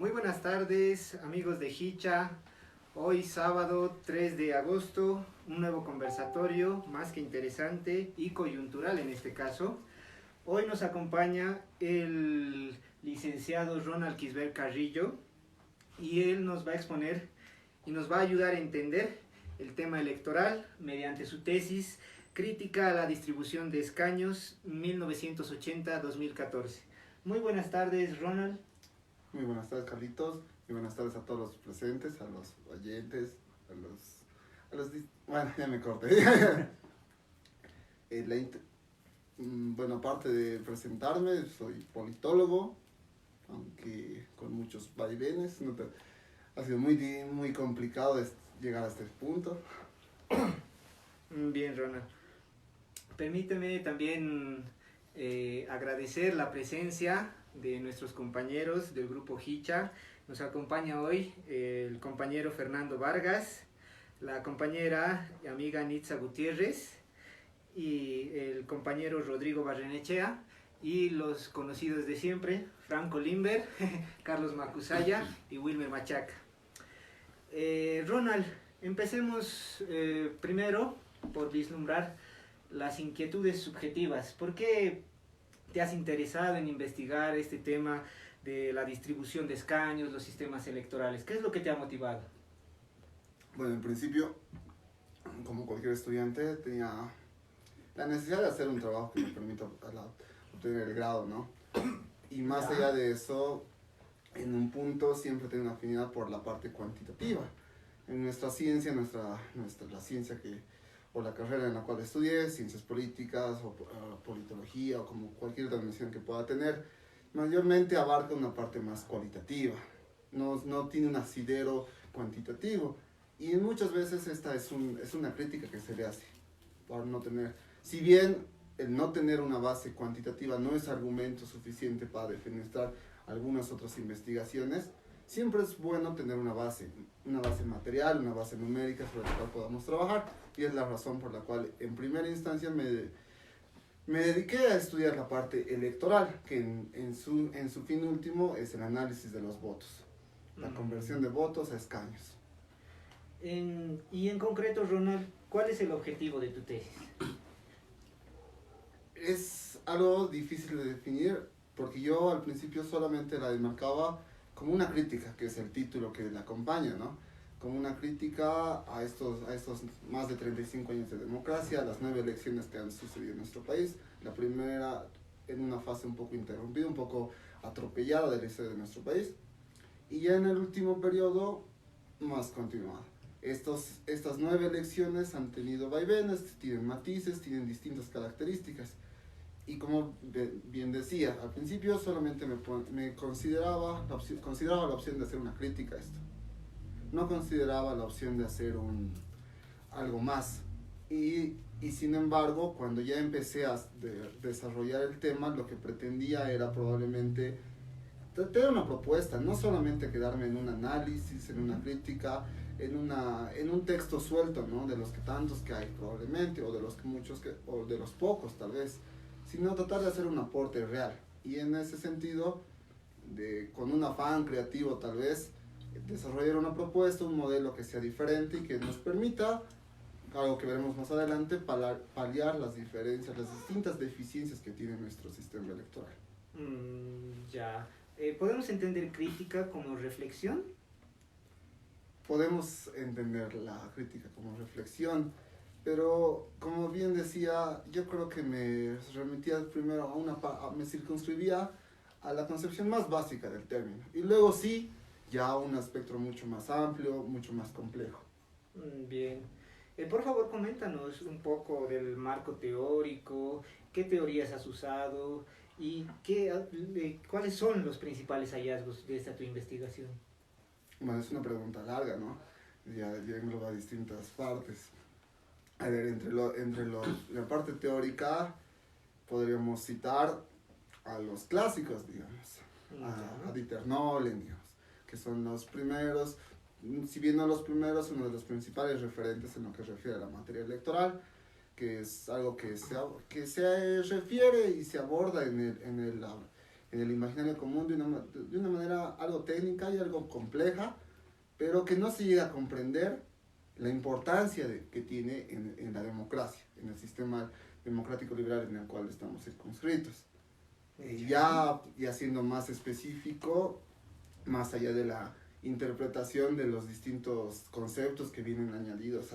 Muy buenas tardes, amigos de Hicha. Hoy sábado 3 de agosto, un nuevo conversatorio más que interesante y coyuntural en este caso. Hoy nos acompaña el licenciado Ronald Quisbert Carrillo y él nos va a exponer y nos va a ayudar a entender el tema electoral mediante su tesis Crítica a la distribución de escaños 1980-2014. Muy buenas tardes, Ronald. Muy buenas tardes, Carlitos. Muy buenas tardes a todos los presentes, a los oyentes, bueno, ya me corté. Bueno, aparte de presentarme, soy politólogo, aunque con muchos vaivenes. Ha sido muy complicado llegar a este punto. Bien, Ronald. Permíteme también agradecer la presencia de nuestros compañeros del grupo Hicha. Nos acompaña hoy el compañero Fernando Vargas, la compañera y amiga Nitza Gutiérrez y el compañero Rodrigo Barrenechea y los conocidos de siempre, Franco Limber, Carlos Macusaya y Wilmer Machaca. Ronald, empecemos primero por vislumbrar las inquietudes subjetivas. ¿Por qué te has interesado en investigar este tema de la distribución de escaños, los sistemas electorales? ¿Qué es lo que te ha motivado? Bueno, en principio, como cualquier estudiante, tenía la necesidad de hacer un trabajo que me permita obtener el grado, ¿no? Y más allá de eso, en un punto siempre tengo una afinidad por la parte cuantitativa. En nuestra ciencia, la ciencia o la carrera en la cual estudié, ciencias políticas o politología o como cualquier dimensión que pueda tener, mayormente abarca una parte más cualitativa, no tiene un asidero cuantitativo, y muchas veces esta es una crítica que se le hace por no tener, si bien el no tener una base cuantitativa no es argumento suficiente para defenestrar algunas otras investigaciones, siempre es bueno tener una base material, una base numérica sobre la cual podamos trabajar, y es la razón por la cual en primera instancia me dediqué a estudiar la parte electoral, que en su fin último es el análisis de los votos, la conversión de votos a escaños. Y en concreto, Ronald, ¿cuál es el objetivo de tu tesis? Es algo difícil de definir, porque yo al principio solamente la demarcaba como una crítica, que es el título que la acompaña, ¿no? Como una crítica a estos más de 35 años de democracia, a las 9 elecciones que han sucedido en nuestro país. La primera en una fase un poco interrumpida, un poco atropellada de la historia de nuestro país. Y ya en el último periodo, más continuada. Estas 9 elecciones han tenido vaivenes, tienen matices, tienen distintas características. Y como bien decía, al principio solamente me consideraba la opción de hacer una crítica a esto. No consideraba la opción de hacer algo más. Y sin embargo, cuando ya empecé a desarrollar el tema, lo que pretendía era probablemente tener una propuesta, no solamente quedarme en un análisis, en una crítica, en un texto suelto, ¿no? De los que tantos que hay probablemente, o de los o de los pocos tal vez, sino tratar de hacer un aporte real. Y en ese sentido, con un afán creativo tal vez, desarrollar una propuesta, un modelo que sea diferente y que nos permita, algo que veremos más adelante, paliar las diferencias, las distintas deficiencias que tiene nuestro sistema electoral. Ya. ¿Podemos entender crítica como reflexión? Podemos entender la crítica como reflexión, pero como bien decía, yo creo que me remitía primero me circunscribía a la concepción más básica del término, y luego sí, ya un espectro mucho más amplio, mucho más complejo. Bien. Por favor, coméntanos un poco del marco teórico, qué teorías has usado y cuáles son los principales hallazgos de esta tu investigación. Bueno, es una pregunta larga, ¿no? Ya engloba distintas partes. A ver, entre la parte teórica podríamos citar a los clásicos, digamos, a Dieter Nolen, digamos, que son los primeros, si bien no los primeros, uno de los principales referentes en lo que refiere a la materia electoral, que es algo que se refiere y se aborda en en el imaginario común de una manera algo técnica y algo compleja, pero que no se llega a comprender la importancia que tiene en la democracia, en el sistema democrático liberal en el cual estamos circunscritos. Ya siendo más específico, más allá de la interpretación de los distintos conceptos que vienen añadidos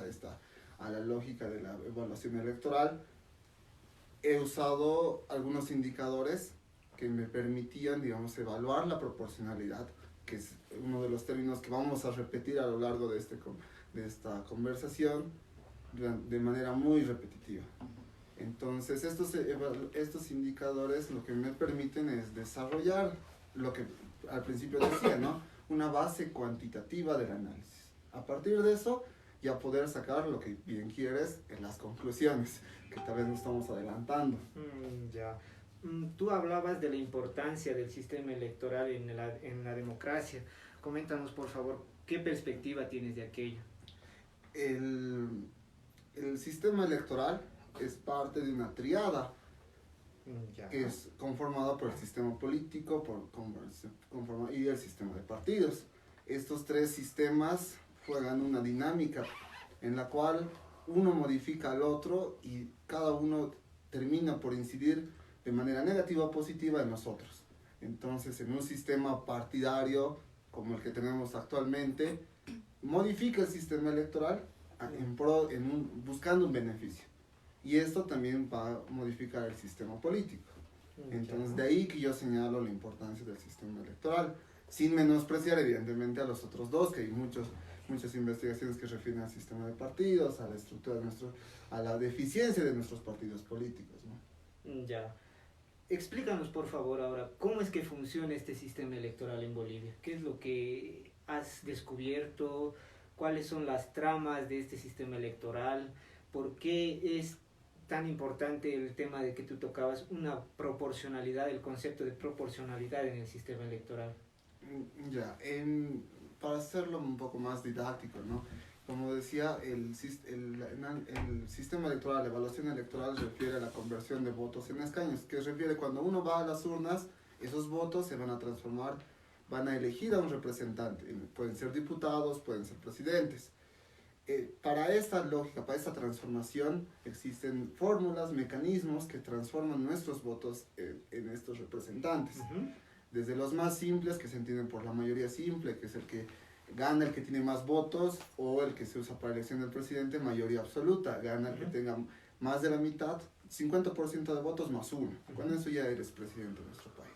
a la lógica de la evaluación electoral, he usado algunos indicadores que me permitían, digamos, evaluar la proporcionalidad, que es uno de los términos que vamos a repetir a lo largo de esta conversación de manera muy repetitiva. Entonces, estos indicadores lo que me permiten es desarrollar lo que al principio decía, ¿no? Una base cuantitativa del análisis. A partir de eso, ya poder sacar lo que bien quieres en las conclusiones, que tal vez nos estamos adelantando. Ya. Tú hablabas de la importancia del sistema electoral en la democracia. Coméntanos, por favor, ¿qué perspectiva tienes de aquello? El sistema electoral es parte de una triada que es conformada por el sistema político y el sistema de partidos. Estos tres sistemas juegan una dinámica en la cual uno modifica al otro y cada uno termina por incidir de manera negativa o positiva en los otros. Entonces, en un sistema partidario como el que tenemos actualmente, modifica el sistema electoral buscando un beneficio. Y esto también va a modificar el sistema político. Entonces, de ahí que yo señalo la importancia del sistema electoral, sin menospreciar evidentemente a los otros dos, que hay muchas investigaciones que refieren al sistema de partidos, a la estructura a la deficiencia de nuestros partidos políticos, ¿no? Ya. Explícanos, por favor, ahora, ¿cómo es que funciona este sistema electoral en Bolivia? ¿Qué es lo que has descubierto? ¿Cuáles son las tramas de este sistema electoral? ¿Por qué es tan importante el tema de que tú tocabas una proporcionalidad, el concepto de proporcionalidad en el sistema electoral? Ya, para hacerlo un poco más didáctico, ¿no? Como decía, el sistema electoral, la evaluación electoral refiere a la conversión de votos en escaños, que refiere cuando uno va a las urnas, esos votos se van a transformar, van a elegir a un representante, pueden ser diputados, pueden ser presidentes. Para esta lógica, para esta transformación, existen fórmulas, mecanismos que transforman nuestros votos en estos representantes. Desde los más simples, que se entienden por la mayoría simple, que es el que gana el que tiene más votos, o el que se usa para elección del presidente, mayoría absoluta, gana el que tenga más de la mitad, 50% de votos más uno. Con eso ya eres presidente de nuestro país.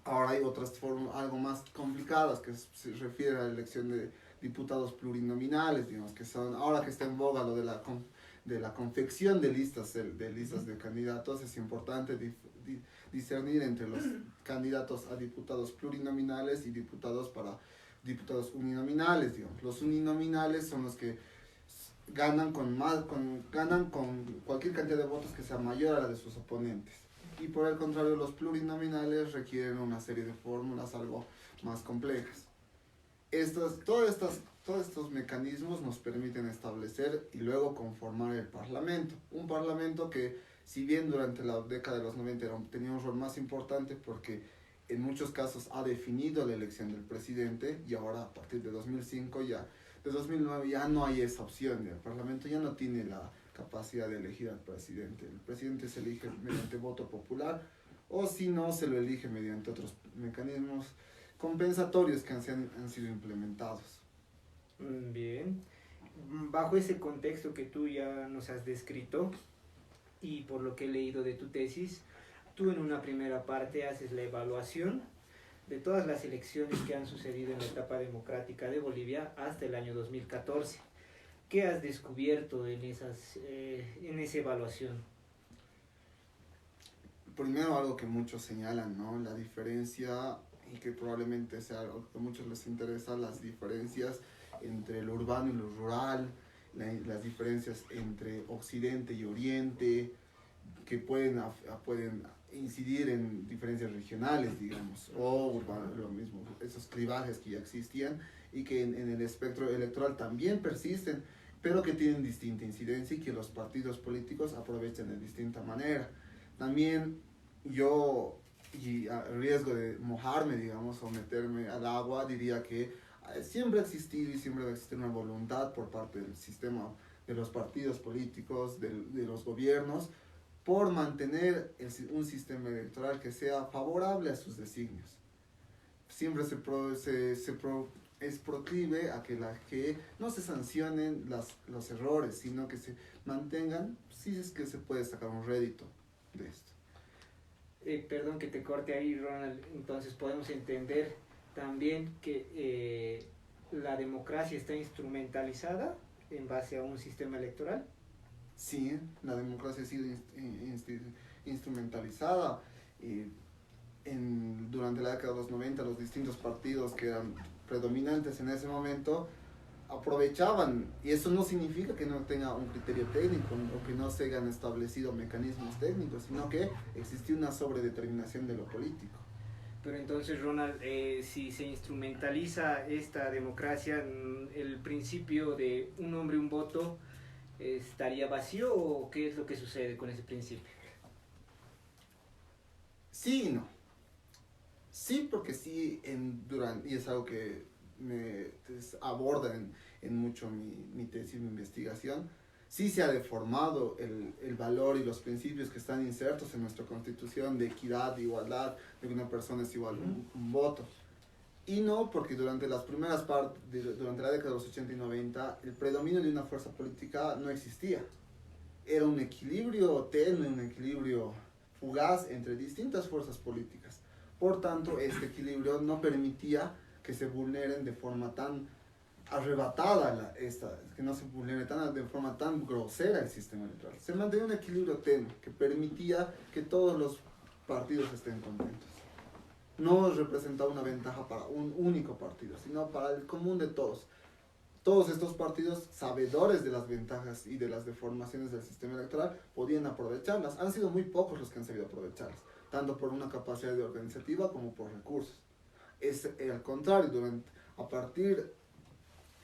Ahora hay otras formas algo más complicadas que se refiere a la elección de diputados plurinominales, digamos, que son, ahora que está en boga lo de la confección de listas de candidatos, es importante discernir entre los candidatos a diputados plurinominales y diputados uninominales, digamos. Los uninominales son los que ganan con cualquier cantidad de votos que sea mayor a la de sus oponentes. Y por el contrario, los plurinominales requieren una serie de fórmulas algo más complejas. Todos estos mecanismos nos permiten establecer y luego conformar el Parlamento. Un Parlamento que, si bien durante la década de los 90 tenía un rol más importante porque en muchos casos ha definido la elección del presidente, y ahora a partir de 2005 de 2009 ya no hay esa opción. El Parlamento ya no tiene la capacidad de elegir al presidente. El presidente se elige mediante voto popular, o si no, se lo elige mediante otros mecanismos compensatorios que han sido implementados. Bien. Bajo ese contexto que tú ya nos has descrito, y por lo que he leído de tu tesis, tú en una primera parte haces la evaluación de todas las elecciones que han sucedido en la etapa democrática de Bolivia hasta el año 2014. ¿Qué has descubierto en esa evaluación? Primero, algo que muchos señalan, ¿no? La diferencia, y que probablemente sea algo que a muchos les interesa, las diferencias entre lo urbano y lo rural, las diferencias entre Occidente y Oriente, que pueden incidir en diferencias regionales, digamos, o urbano, lo mismo, esos clivajes que ya existían y que en el espectro electoral también persisten, pero que tienen distinta incidencia y que los partidos políticos aprovechan de distinta manera. También yo y a riesgo de mojarme, digamos, o meterme al agua, diría que siempre ha existido y siempre va a existir una voluntad por parte del sistema, de los partidos políticos, de los gobiernos, por mantener un sistema electoral que sea favorable a sus designios. Siempre es proclive a que no se sancionen los errores, sino que se mantengan, si es que se puede sacar un rédito de esto. Perdón que te corte ahí, Ronald. Entonces podemos entender también que la democracia está instrumentalizada en base a un sistema electoral. Sí, la democracia ha sido instrumentalizada. Durante la década de los 90, los distintos partidos que eran predominantes en ese momento aprovechaban, y eso no significa que no tenga un criterio técnico o que no se hayan establecido mecanismos técnicos, sino que existía una sobredeterminación de lo político. Pero entonces, Ronald, si se instrumentaliza esta democracia, ¿el principio de un hombre, un voto estaría vacío o qué es lo que sucede con ese principio? Sí y no. Sí, porque sí, y es algo que me aborda en mucho mi tesis, mi investigación, sí se ha deformado el valor y los principios que están insertos en nuestra Constitución de equidad, de igualdad, de que una persona es igual a un voto. Y no porque durante las primeras partes, durante la década de los 80 y 90, el predominio de una fuerza política no existía. Era un equilibrio tenue, un equilibrio fugaz entre distintas fuerzas políticas. Por tanto, este equilibrio no permitía que se vulneren de forma tan arrebatada, que no se vulnere de forma tan grosera el sistema electoral. Se mantenía un equilibrio tenue que permitía que todos los partidos estén contentos. No representaba una ventaja para un único partido, sino para el común de todos. Todos estos partidos, sabedores de las ventajas y de las deformaciones del sistema electoral, podían aprovecharlas. Han sido muy pocos los que han sabido aprovecharlas, tanto por una capacidad de organizativa como por recursos. Es al contrario, a partir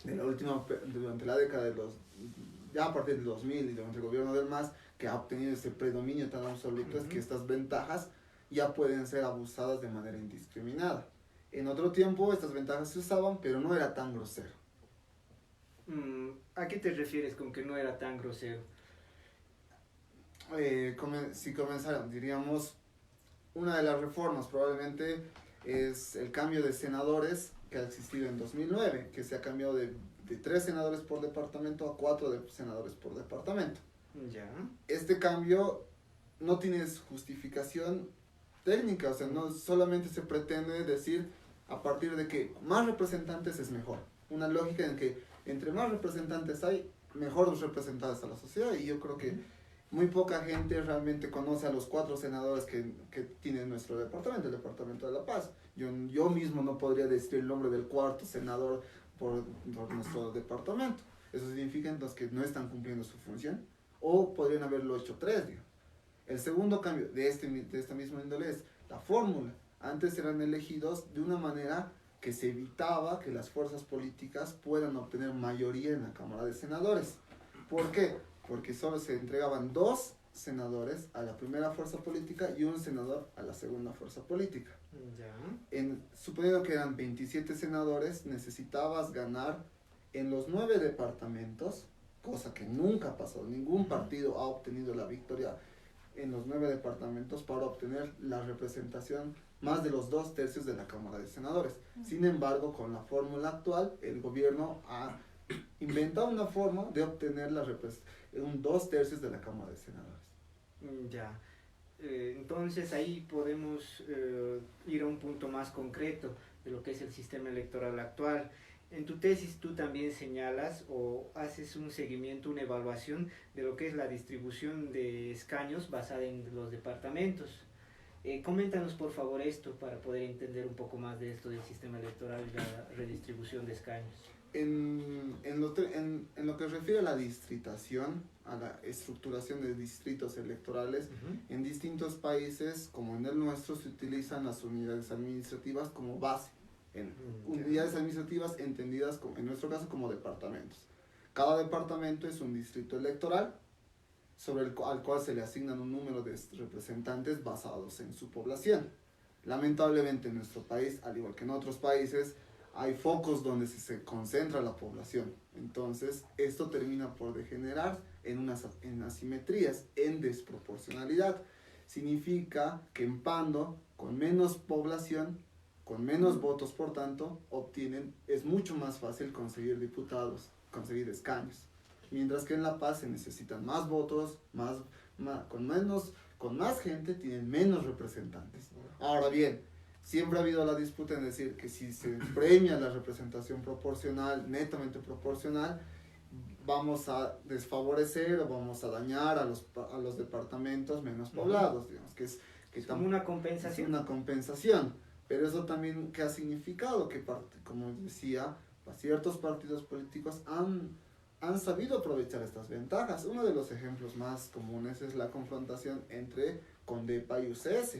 de durante la década ya a partir del 2000 y durante el gobierno del MAS, que ha obtenido ese predominio tan absoluto, es que estas ventajas ya pueden ser abusadas de manera indiscriminada. En otro tiempo estas ventajas se usaban, pero no era tan grosero. ¿A qué te refieres con que no era tan grosero? Si comenzara, diríamos, una de las reformas probablemente es el cambio de senadores que ha existido en 2009, que se ha cambiado de 3 senadores por departamento a 4 senadores por departamento. Ya. Este cambio no tiene justificación técnica, o sea, no solamente se pretende decir a partir de que más representantes es mejor. Una lógica en que entre más representantes hay, mejor representadas a la sociedad, y yo creo que muy poca gente realmente conoce a los 4 senadores que tiene nuestro departamento, el Departamento de La Paz. Yo mismo no podría decir el nombre del 4º senador por nuestro departamento. Eso significa entonces que no están cumpliendo su función, o podrían haberlo hecho 3, digamos. El segundo cambio de esta misma índole es la fórmula. Antes eran elegidos de una manera que se evitaba que las fuerzas políticas puedan obtener mayoría en la Cámara de Senadores. ¿Por qué? Porque solo se entregaban 2 senadores a la primera fuerza política y 1 senador a la segunda fuerza política. Ya. Suponiendo que eran 27 senadores, necesitabas ganar en los 9 departamentos, cosa que nunca ha pasado. Ningún partido ha obtenido la victoria en los 9 departamentos para obtener la representación más de los 2/3 de la Cámara de Senadores. Sin embargo, con la fórmula actual, el gobierno ha inventado una forma de obtener un 2/3 de la Cámara de Senadores. Ya. Entonces ahí podemos ir a un punto más concreto de lo que es el sistema electoral actual. En tu tesis tú también señalas o haces un seguimiento, una evaluación de lo que es la distribución de escaños basada en los departamentos. Coméntanos por favor esto para poder entender un poco más de esto del sistema electoral y la redistribución de escaños. En lo que refiere a la distritación, a la estructuración de distritos electorales, en distintos países, como en el nuestro, se utilizan las unidades administrativas como base. Unidades administrativas entendidas, en nuestro caso, como departamentos. Cada departamento es un distrito electoral al cual se le asignan un número de representantes basados en su población. Lamentablemente en nuestro país, al igual que en otros países, hay focos donde se concentra la población. Entonces, esto termina por degenerar en asimetrías, en desproporcionalidad. Significa que en Pando, con menos población, con menos votos, por tanto, es mucho más fácil conseguir diputados, conseguir escaños. Mientras que en La Paz se necesitan más votos, con más gente tienen menos representantes. Ahora bien, siempre ha habido la disputa en decir que si se premia la representación proporcional, netamente proporcional, vamos a desfavorecer o vamos a dañar a los departamentos menos poblados, digamos, es como una compensación. Es una compensación, pero eso también que ha significado que, como decía, ciertos partidos políticos han sabido aprovechar estas ventajas. Uno de los ejemplos más comunes es la confrontación entre Condepa y UCS.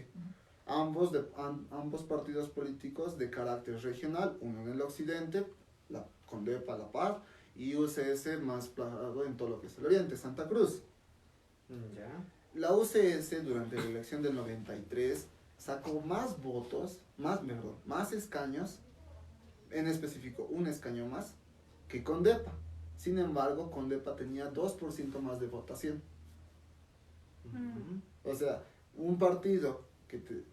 Ambos partidos políticos de carácter regional, uno en el occidente, la Condepa, La Paz, y UCS más plagado en todo lo que es el oriente, Santa Cruz. Ya. La UCS durante la elección del 93 sacó más votos, más escaños, en específico un escaño más, que Condepa. Sin embargo, Condepa tenía 2% más de votación. O sea, un partido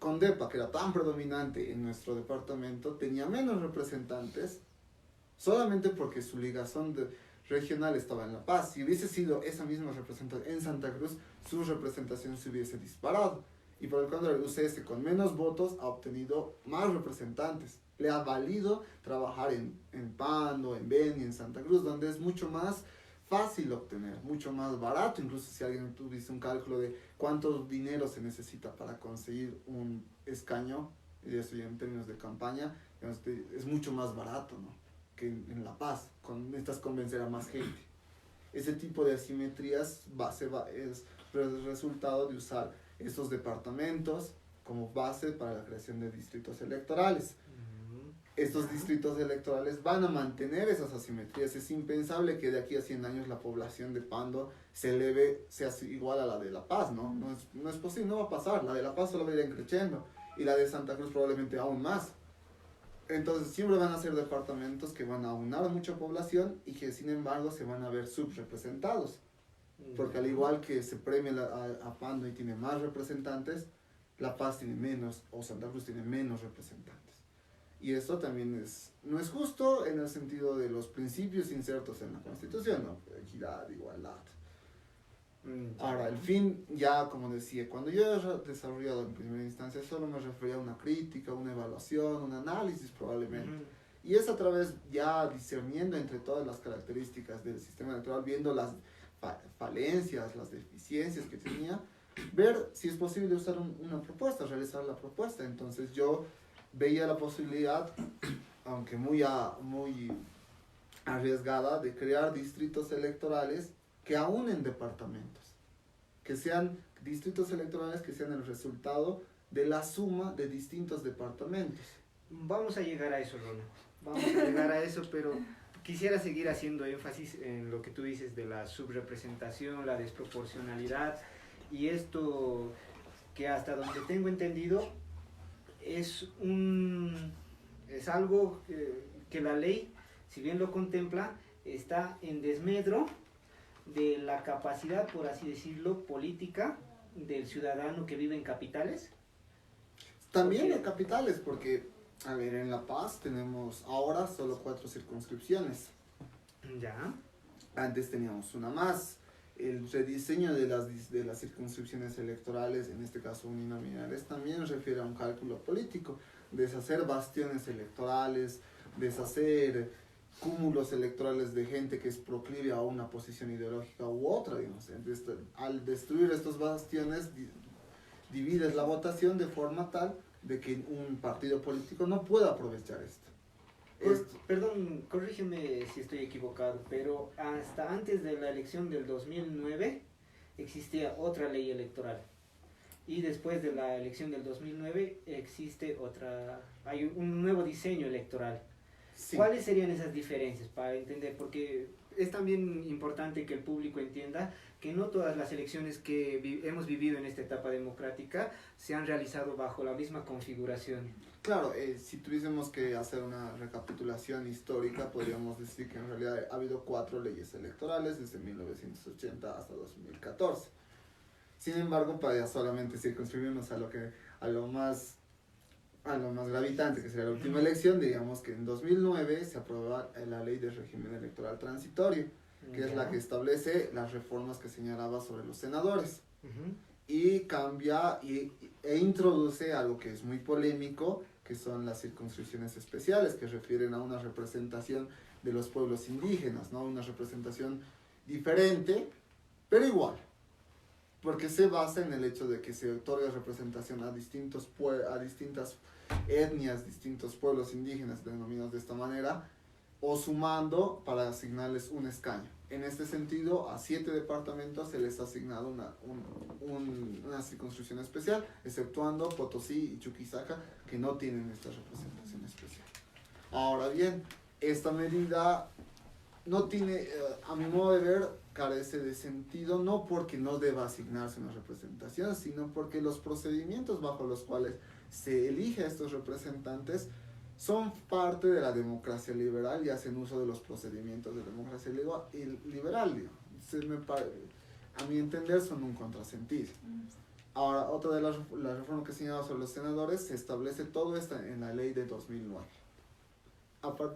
Condepa, que era tan predominante en nuestro departamento, tenía menos representantes solamente porque su ligazón regional estaba en La Paz. Si hubiese sido esa misma representación en Santa Cruz, su representación se hubiese disparado. Y por el contrario, el UCS con menos votos ha obtenido más representantes. Le ha valido trabajar en Pando, en Beni, en Santa Cruz, donde es mucho más fácil obtener, mucho más barato. Incluso si alguien tuviese un cálculo de cuánto dinero se necesita para conseguir un escaño, y eso ya en términos de campaña, es mucho más barato, ¿no?, que en La Paz. Con estas convencer a más gente. Ese tipo de asimetrías es resultado de usar estos departamentos como base para la creación de distritos electorales. Estos distritos electorales van a mantener esas asimetrías. Es impensable que de aquí a 100 años la población de Pando sea igual a la de La Paz, ¿no? No es posible, no va a pasar. La de La Paz solo va a ir creciendo y la de Santa Cruz probablemente aún más. Entonces siempre van a ser departamentos que van a aunar mucha población y que sin embargo se van a ver subrepresentados. Porque al igual que se premia a Pando y tiene más representantes, La Paz tiene menos, o Santa Cruz tiene menos representantes. Y esto también no es justo en el sentido de los principios insertos en la Constitución, ¿no? Equidad, igualdad. Ahora, el fin, ya como decía, cuando yo he desarrollado en primera instancia, solo me refería a una crítica, una evaluación, un análisis probablemente. Y es a través, ya discerniendo entre todas las características del sistema electoral, viendo las falencias, las deficiencias que tenía, ver si es posible usar una propuesta, realizar la propuesta. Entonces yo veía la posibilidad, aunque muy arriesgada, de crear distritos electorales que aúnen departamentos, que sean distritos electorales que sean el resultado de la suma de distintos departamentos. Vamos a llegar a eso, Ronald. Vamos a llegar a eso, pero quisiera seguir haciendo énfasis en lo que tú dices de la subrepresentación, la desproporcionalidad, y esto que hasta donde tengo entendido es algo que la ley, si bien lo contempla, está en desmedro de la capacidad, por así decirlo, política del ciudadano que vive en capitales. También en capitales, porque, a ver, en La Paz tenemos ahora solo 4 circunscripciones. Ya. Antes teníamos una más. El rediseño de las circunscripciones electorales, en este caso uninominales, también refiere a un cálculo político, deshacer bastiones electorales, deshacer cúmulos electorales de gente que es proclive a una posición ideológica u otra, digamos. Al destruir estos bastiones, divides la votación de forma tal de que un partido político no pueda aprovechar esto. Perdón, corrígeme si estoy equivocado, pero hasta antes de la elección del 2009 existía otra ley electoral. Y después de la elección del 2009 hay un nuevo diseño electoral. Sí. ¿Cuáles serían esas diferencias para entender? Porque es también importante que el público entienda que no todas las elecciones que hemos vivido en esta etapa democrática se han realizado bajo la misma configuración. Claro, si tuviésemos que hacer una recapitulación histórica, podríamos decir que en realidad ha habido 4 leyes electorales desde 1980 hasta 2014. Sin embargo, para solamente circunscribirnos a lo más gravitante, que sería la última elección, diríamos que en 2009 se aprobó la ley de régimen electoral transitorio, que es la que establece las reformas que señalaba sobre los senadores. Y cambia e introduce algo que es muy polémico, que son las circunscripciones especiales, que refieren a una representación de los pueblos indígenas, ¿no? Una representación diferente, pero igual, porque se basa en el hecho de que se otorga representación a distintas etnias, distintos pueblos indígenas denominados de esta manera, o sumando para asignarles un escaño. En este sentido, a 7 departamentos se les ha asignado una circunscripción especial, exceptuando Potosí y Chuquisaca, que no tienen esta representación especial. Ahora bien, esta medida no tiene, a mi modo de ver, carece de sentido, no porque no deba asignarse una representación, sino porque los procedimientos bajo los cuales se elige a estos representantes son parte de la democracia liberal y hacen uso de los procedimientos de democracia liberal. A mi entender, son un contrasentido. Ahora, otra de las reformas que señalaba sobre los senadores, se establece todo esto en la ley de 2009.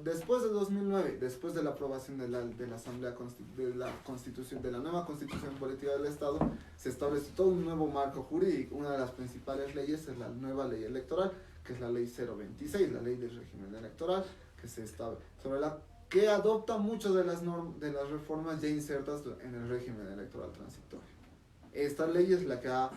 Después de 2009, después de la aprobación de la Asamblea de la nueva Constitución Política del Estado, se establece todo un nuevo marco jurídico. Una de las principales leyes es la nueva ley electoral, que es la ley 026, la ley del régimen electoral, sobre la que adopta muchas de las reformas ya insertas en el régimen electoral transitorio. Esta ley es la que ha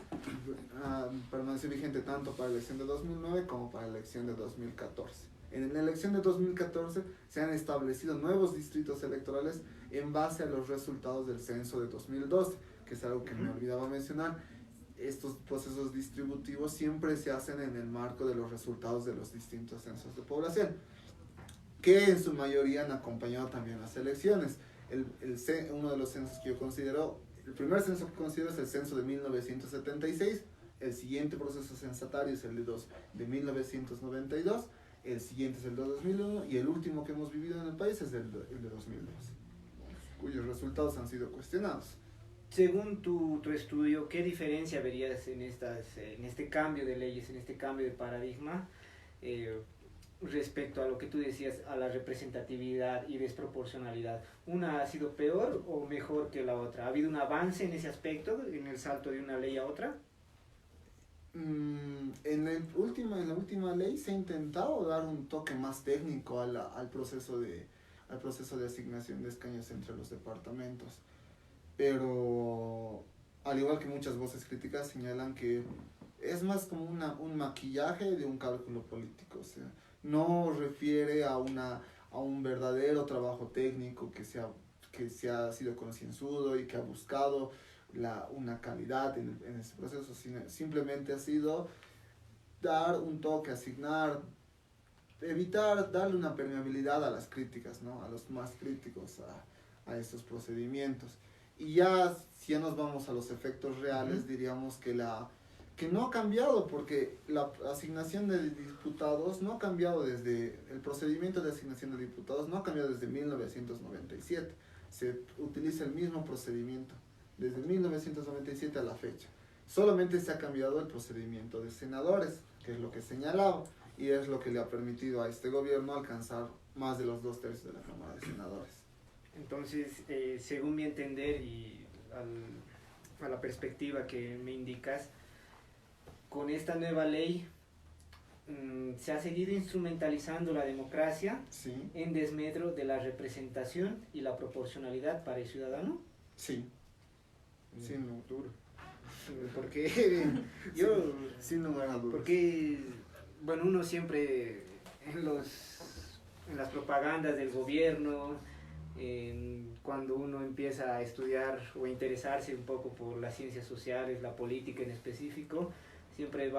permanecido vigente tanto para la elección de 2009 como para la elección de 2014. En la elección de 2014 se han establecido nuevos distritos electorales en base a los resultados del censo de 2012, que es algo que me olvidaba mencionar. Estos procesos distributivos siempre se hacen en el marco de los resultados de los distintos censos de población, que en su mayoría han acompañado también las elecciones. Uno de los censos que yo considero, el primer censo que considero es el censo de 1976, el siguiente proceso censatario es el de 1992, el siguiente es el de 2001 y el último que hemos vivido en el país es el de 2012, cuyos resultados han sido cuestionados. Según tu estudio, ¿qué diferencia verías en este cambio de leyes, en este cambio de paradigma respecto a lo que tú decías, a la representatividad y desproporcionalidad? ¿Una ha sido peor o mejor que la otra? ¿Ha habido un avance en ese aspecto, en el salto de una ley a otra? En la última ley se ha intentado dar un toque más técnico al proceso de asignación de escaños entre los departamentos, pero al igual que muchas voces críticas señalan que es más como un maquillaje de un cálculo político, o sea, no refiere a un verdadero trabajo técnico que se ha sido concienzudo y que ha buscado una calidad en ese proceso, sino simplemente ha sido dar un toque, asignar, evitar darle una permeabilidad a las críticas, ¿no? A los más críticos a estos procedimientos. Y ya, si ya nos vamos a los efectos reales, diríamos que no ha cambiado, porque la asignación de diputados no ha cambiado el procedimiento de asignación de diputados no ha cambiado desde 1997. Se utiliza el mismo procedimiento desde 1997 a la fecha. Solamente se ha cambiado el procedimiento de senadores, que es lo que señalaba, y es lo que le ha permitido a este gobierno alcanzar más de los 2/3 de la Cámara de Senadores. Entonces, según mi entender y a la perspectiva que me indicas, con esta nueva ley se ha seguido instrumentalizando la democracia, sí, en desmedro de la representación y la proporcionalidad para el ciudadano. Sí. Sin lugar. Porque sin lugar a dudas. Porque, bueno, uno siempre en las propagandas del gobierno, cuando uno empieza a estudiar o a interesarse un poco por las ciencias sociales, la política en específico, siempre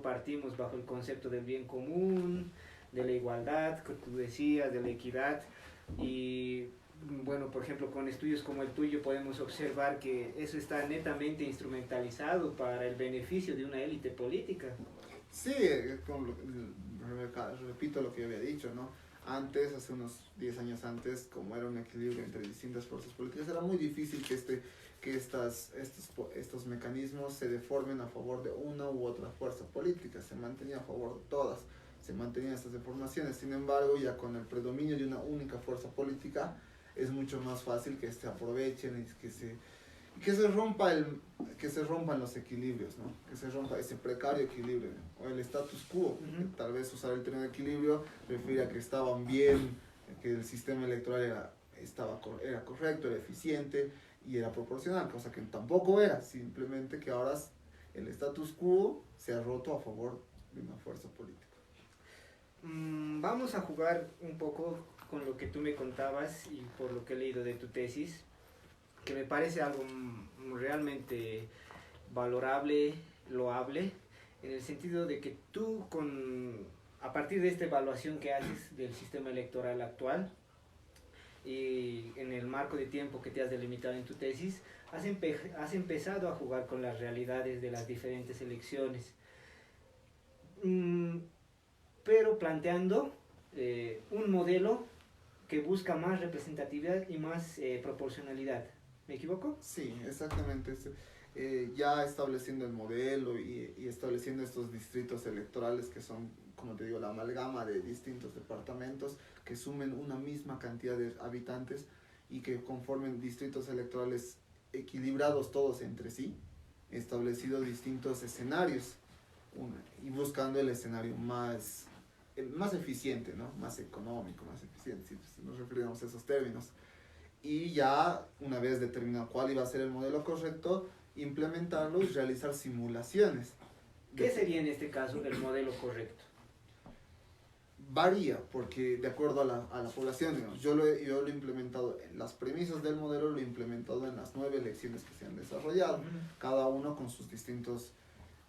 partimos bajo el concepto del bien común, de la igualdad, que tú decías, de la equidad, y bueno, por ejemplo, con estudios como el tuyo podemos observar que eso está netamente instrumentalizado para el beneficio de una élite política. Sí, repito lo que había dicho, ¿no? Antes, hace unos 10 años antes, como era un equilibrio entre distintas fuerzas políticas, era muy difícil que estos mecanismos se deformen a favor de una u otra fuerza política, se mantenía a favor de todas, se mantenían estas deformaciones. Sin embargo, ya con el predominio de una única fuerza política, es mucho más fácil que se aprovechen y que se rompan los equilibrios, ¿no? Que se rompa ese precario equilibrio, ¿no? O el status quo. Tal vez usar el término de equilibrio refiere a que estaban bien, que el sistema electoral era correcto, era eficiente y era proporcional, cosa que tampoco era, simplemente que ahora el status quo se ha roto a favor de una fuerza política. Vamos a jugar un poco con lo que tú me contabas y por lo que he leído de tu tesis, que me parece algo realmente valorable, loable, en el sentido de que tú, a partir de esta evaluación que haces del sistema electoral actual y en el marco de tiempo que te has delimitado en tu tesis, has empezado a jugar con las realidades de las diferentes elecciones, pero planteando un modelo que busca más representatividad y más proporcionalidad. ¿Me equivoco? Sí, exactamente. Ya estableciendo el modelo y estableciendo estos distritos electorales que son, como te digo, la amalgama de distintos departamentos que sumen una misma cantidad de habitantes y que conformen distritos electorales equilibrados todos entre sí, establecido distintos escenarios y buscando el escenario más eficiente, ¿no? Más económico, más eficiente, si nos referimos a esos términos. Y ya una vez determinado cuál iba a ser el modelo correcto, implementarlo y realizar simulaciones. ¿Qué sería en este caso el modelo correcto? Varía, porque de acuerdo a la población, digamos, yo lo he implementado, en las premisas del modelo lo he implementado en las 9 elecciones que se han desarrollado, cada uno con sus distintos,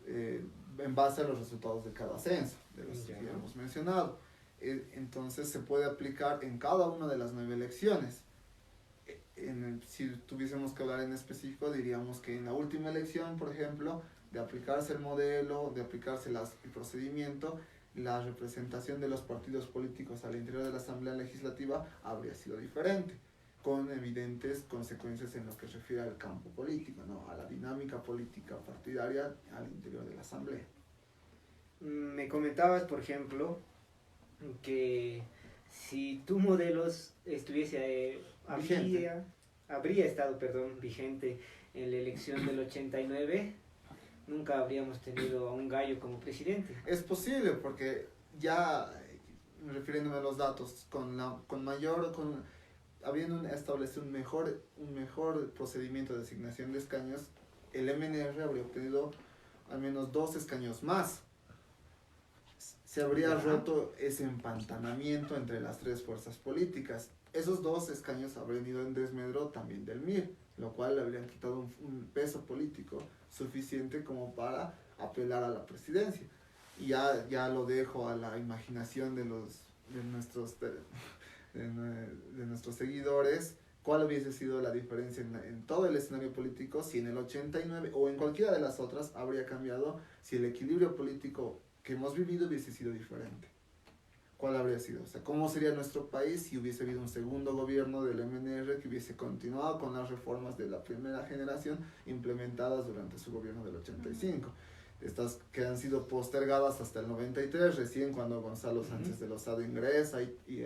en base a los resultados de cada censo, de los que hemos mencionado. Entonces se puede aplicar en cada una de las 9 elecciones. Si tuviésemos que hablar en específico, diríamos que en la última elección, por ejemplo, de aplicarse el modelo, de aplicarse el procedimiento, la representación de los partidos políticos al interior de la Asamblea Legislativa habría sido diferente, con evidentes consecuencias en lo que se refiere al campo político, ¿no? A la dinámica política partidaria al interior de la Asamblea. Me comentabas, por ejemplo, que si tu modelo estuviese habría estado vigente en la elección del 89, nunca habríamos tenido a un gallo como presidente. Es posible, porque ya, refiriéndome a los datos, habiendo establecido un mejor procedimiento de asignación de escaños, el MNR habría obtenido al menos 2 escaños más. Se habría roto ese empantanamiento entre las 3 fuerzas políticas. Esos 2 escaños habrían ido en desmedro también del MIR, lo cual le habrían quitado un peso político suficiente como para apelar a la presidencia. Y ya lo dejo a la imaginación de nuestros seguidores, cuál hubiese sido la diferencia en todo el escenario político si en el 89 o en cualquiera de las otras habría cambiado, si el equilibrio político que hemos vivido hubiese sido diferente. ¿Cuál habría sido? O sea, ¿cómo sería nuestro país si hubiese habido un segundo gobierno del MNR que hubiese continuado con las reformas de la primera generación implementadas durante su gobierno del 85? Estas que han sido postergadas hasta el 93, recién cuando Gonzalo Sánchez de Lozada ingresa y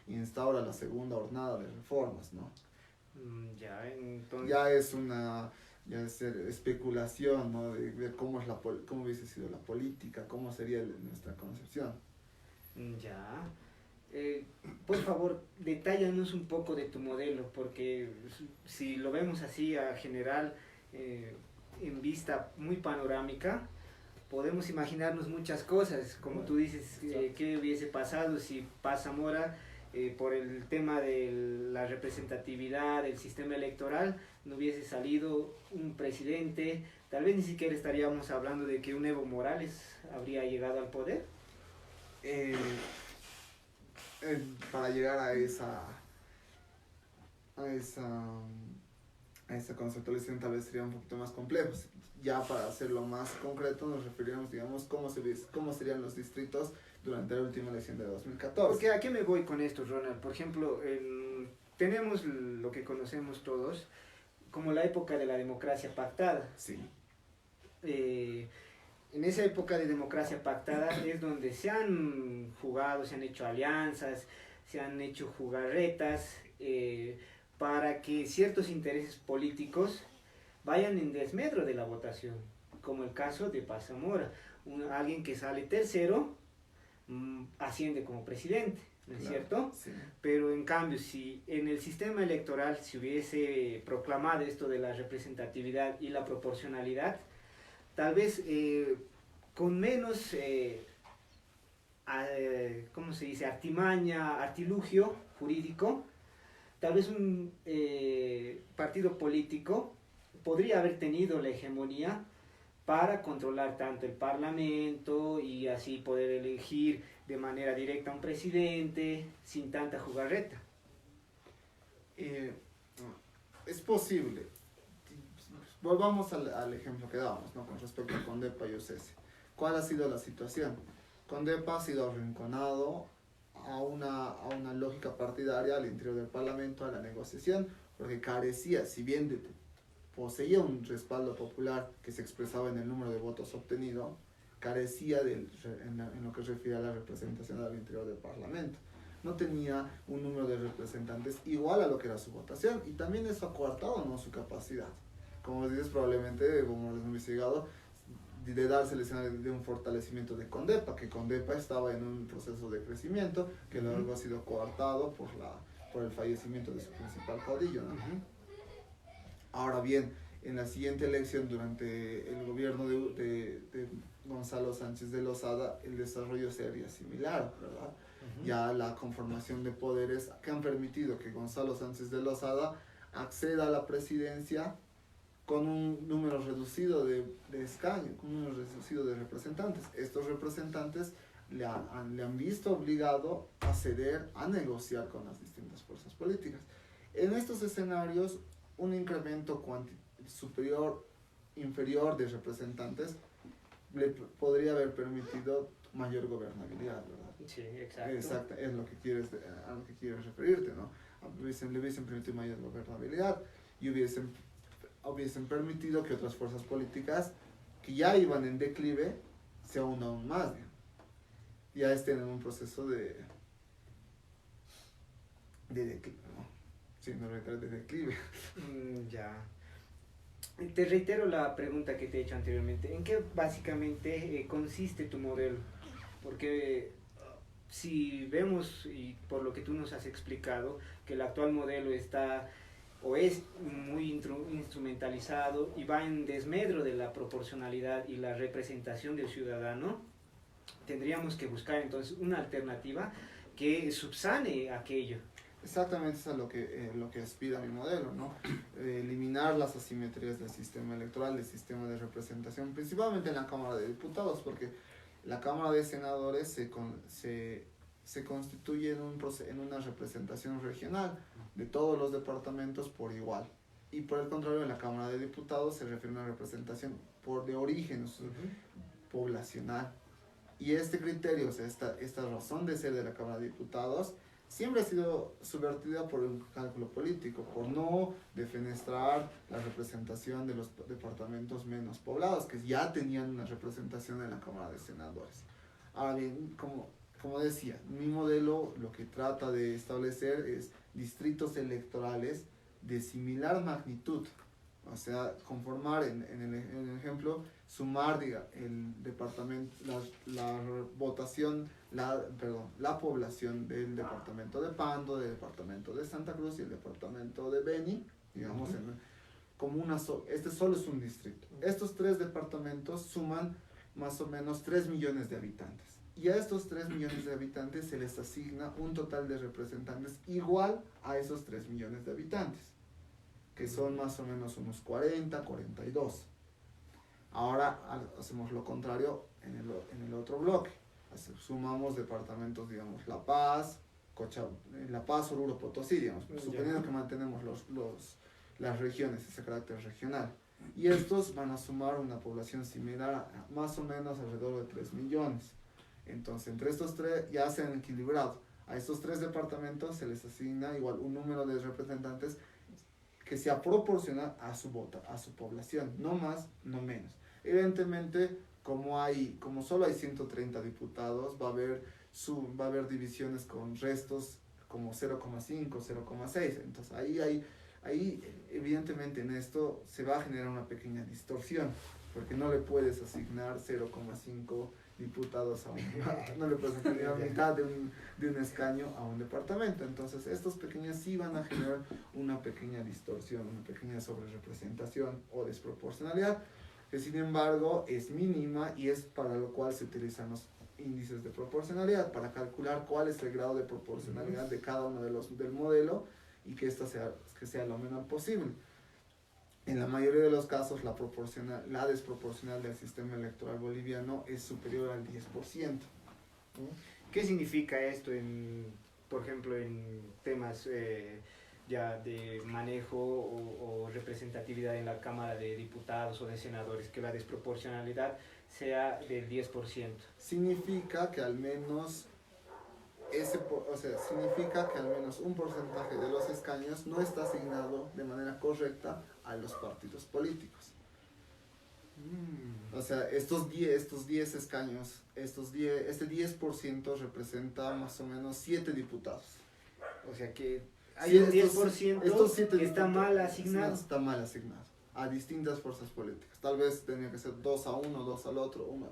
instaura la segunda hornada de reformas, ¿no? Entonces... Ya es especulación, ¿no? De ver cómo hubiese sido la política, cómo sería nuestra concepción. Ya. Por favor, detállanos un poco de tu modelo, porque si lo vemos así a general, en vista muy panorámica, podemos imaginarnos muchas cosas, como tú dices, qué hubiese pasado si Paz Zamora, por el tema de la representatividad del sistema electoral, no hubiese salido un presidente, tal vez ni siquiera estaríamos hablando de que un Evo Morales habría llegado al poder. Para llegar a a esa conceptualización tal vez sería un poquito más complejo. Ya para hacerlo más concreto nos referimos, digamos, cómo serían los distritos durante la última elección de 2014. Porque ¿a qué me voy con esto, Ronald? Por ejemplo, tenemos lo que conocemos todos como la época de la democracia pactada. Sí. En esa época de democracia pactada es donde se han jugado, se han hecho alianzas, se han hecho jugarretas para que ciertos intereses políticos vayan en desmedro de la votación, como el caso de Paz Zamora, alguien que sale tercero asciende como presidente, ¿no es cierto? Sí. Pero en cambio, si en el sistema electoral se hubiese proclamado esto de la representatividad y la proporcionalidad, tal vez con menos, ¿cómo se dice?, artimaña, artilugio jurídico, tal vez un partido político podría haber tenido la hegemonía para controlar tanto el parlamento y así poder elegir de manera directa a un presidente sin tanta jugarreta. Es posible. Volvamos al ejemplo que dábamos, ¿no? Con respecto a Condepa y UCS. ¿Cuál ha sido la situación? Condepa ha sido arrinconado a una lógica partidaria al interior del parlamento, a la negociación, porque carecía, si bien poseía un respaldo popular que se expresaba en el número de votos obtenido, carecía en lo que se refiere a la representación al interior del Parlamento. No tenía un número de representantes igual a lo que era su votación, y también eso ha coartado, ¿no?, su capacidad. Como dices, probablemente, como les hemos investigado, de darse el escenario de un fortalecimiento de Condepa, que Condepa estaba en un proceso de crecimiento que luego ha sido coartado por el fallecimiento de su principal caudillo, ¿no? Ahora bien, en la siguiente elección, durante el gobierno de Gonzalo Sánchez de Lozada, el desarrollo sería similar, ¿verdad? Ya la conformación de poderes que han permitido que Gonzalo Sánchez de Lozada acceda a la presidencia con un número reducido de escaños, con un número reducido de representantes. Estos representantes le han visto obligado a ceder, a negociar con las distintas fuerzas políticas. En estos escenarios, un incremento inferior de representantes le podría haber permitido mayor gobernabilidad, ¿verdad? Sí, exacto. Exacto, es lo que a lo que quieres referirte, ¿no? Le hubiesen permitido mayor gobernabilidad y hubiesen permitido que otras fuerzas políticas que ya iban en declive se unan aún más, ¿no? Ya estén en un proceso de declive, ¿no? Sí, no de declive. Ya. Te reitero la pregunta que te he hecho anteriormente. ¿En qué básicamente consiste tu modelo? Porque si vemos, y por lo que tú nos has explicado, que el actual modelo está o es muy instrumentalizado y va en desmedro de la proporcionalidad y la representación del ciudadano, tendríamos que buscar entonces una alternativa que subsane aquello. Exactamente, eso es lo que aspira mi modelo, ¿no? Eliminar las asimetrías del sistema electoral, del sistema de representación, principalmente en la Cámara de Diputados, porque la Cámara de Senadores se constituye en una representación regional de todos los departamentos por igual. Y por el contrario, en la Cámara de Diputados se refiere a una representación de origen poblacional. Y este criterio, o sea, esta razón de ser de la Cámara de Diputados, siempre ha sido subvertida por un cálculo político, por no defenestrar la representación de los departamentos menos poblados, que ya tenían una representación en la Cámara de Senadores. Ahora bien, como decía, mi modelo lo que trata de establecer es distritos electorales de similar magnitud, o sea, conformar en el ejemplo, sumar el departamento, la población del departamento de Pando, del departamento de Santa Cruz y el departamento de Beni, digamos, este solo es un distrito. Estos tres departamentos suman más o menos 3 millones de habitantes. Y a estos 3 millones de habitantes se les asigna un total de representantes igual a esos 3 millones de habitantes, que son más o menos unos 40, 42. Ahora hacemos lo contrario en el otro bloque. Sumamos departamentos, digamos, La Paz, La Paz, Oruro, Potosí, digamos, Ya. suponiendo que mantenemos las regiones, ese carácter regional. Y estos van a sumar una población similar a más o menos alrededor de 3 millones. Entonces, entre estos tres ya se han equilibrado. A estos tres departamentos se les asigna igual un número de representantes que sea proporcional a su población, no más, no menos. Evidentemente, como solo hay 130 diputados, va a haber divisiones con restos como 0,5, 0,6. Entonces, ahí evidentemente en esto se va a generar una pequeña distorsión, porque no le puedes asignar 0,5 diputados no le puedes asignar la mitad de un escaño a un departamento. Entonces, estos pequeños sí van a generar una pequeña distorsión, una pequeña sobrerepresentación o desproporcionalidad, que sin embargo es mínima y es para lo cual se utilizan los índices de proporcionalidad, para calcular cuál es el grado de proporcionalidad de cada uno del modelo y que sea lo menor posible. En la mayoría de los casos, la desproporcional del sistema electoral boliviano es superior al 10%. ¿Qué significa esto, por ejemplo, en temas ya de manejo o representatividad en la Cámara de Diputados o de Senadores, que la desproporcionalidad sea del 10%? Significa que al menos significa que al menos un porcentaje de los escaños no está asignado de manera correcta a los partidos políticos. O sea, estos 10 escaños, este 10% representa más o menos 7 diputados. O sea que hay un 10% que está mal asignado. asignado. Está mal asignado a distintas fuerzas políticas. Tal vez tenía que ser 2 a uno, 2 al otro, 1.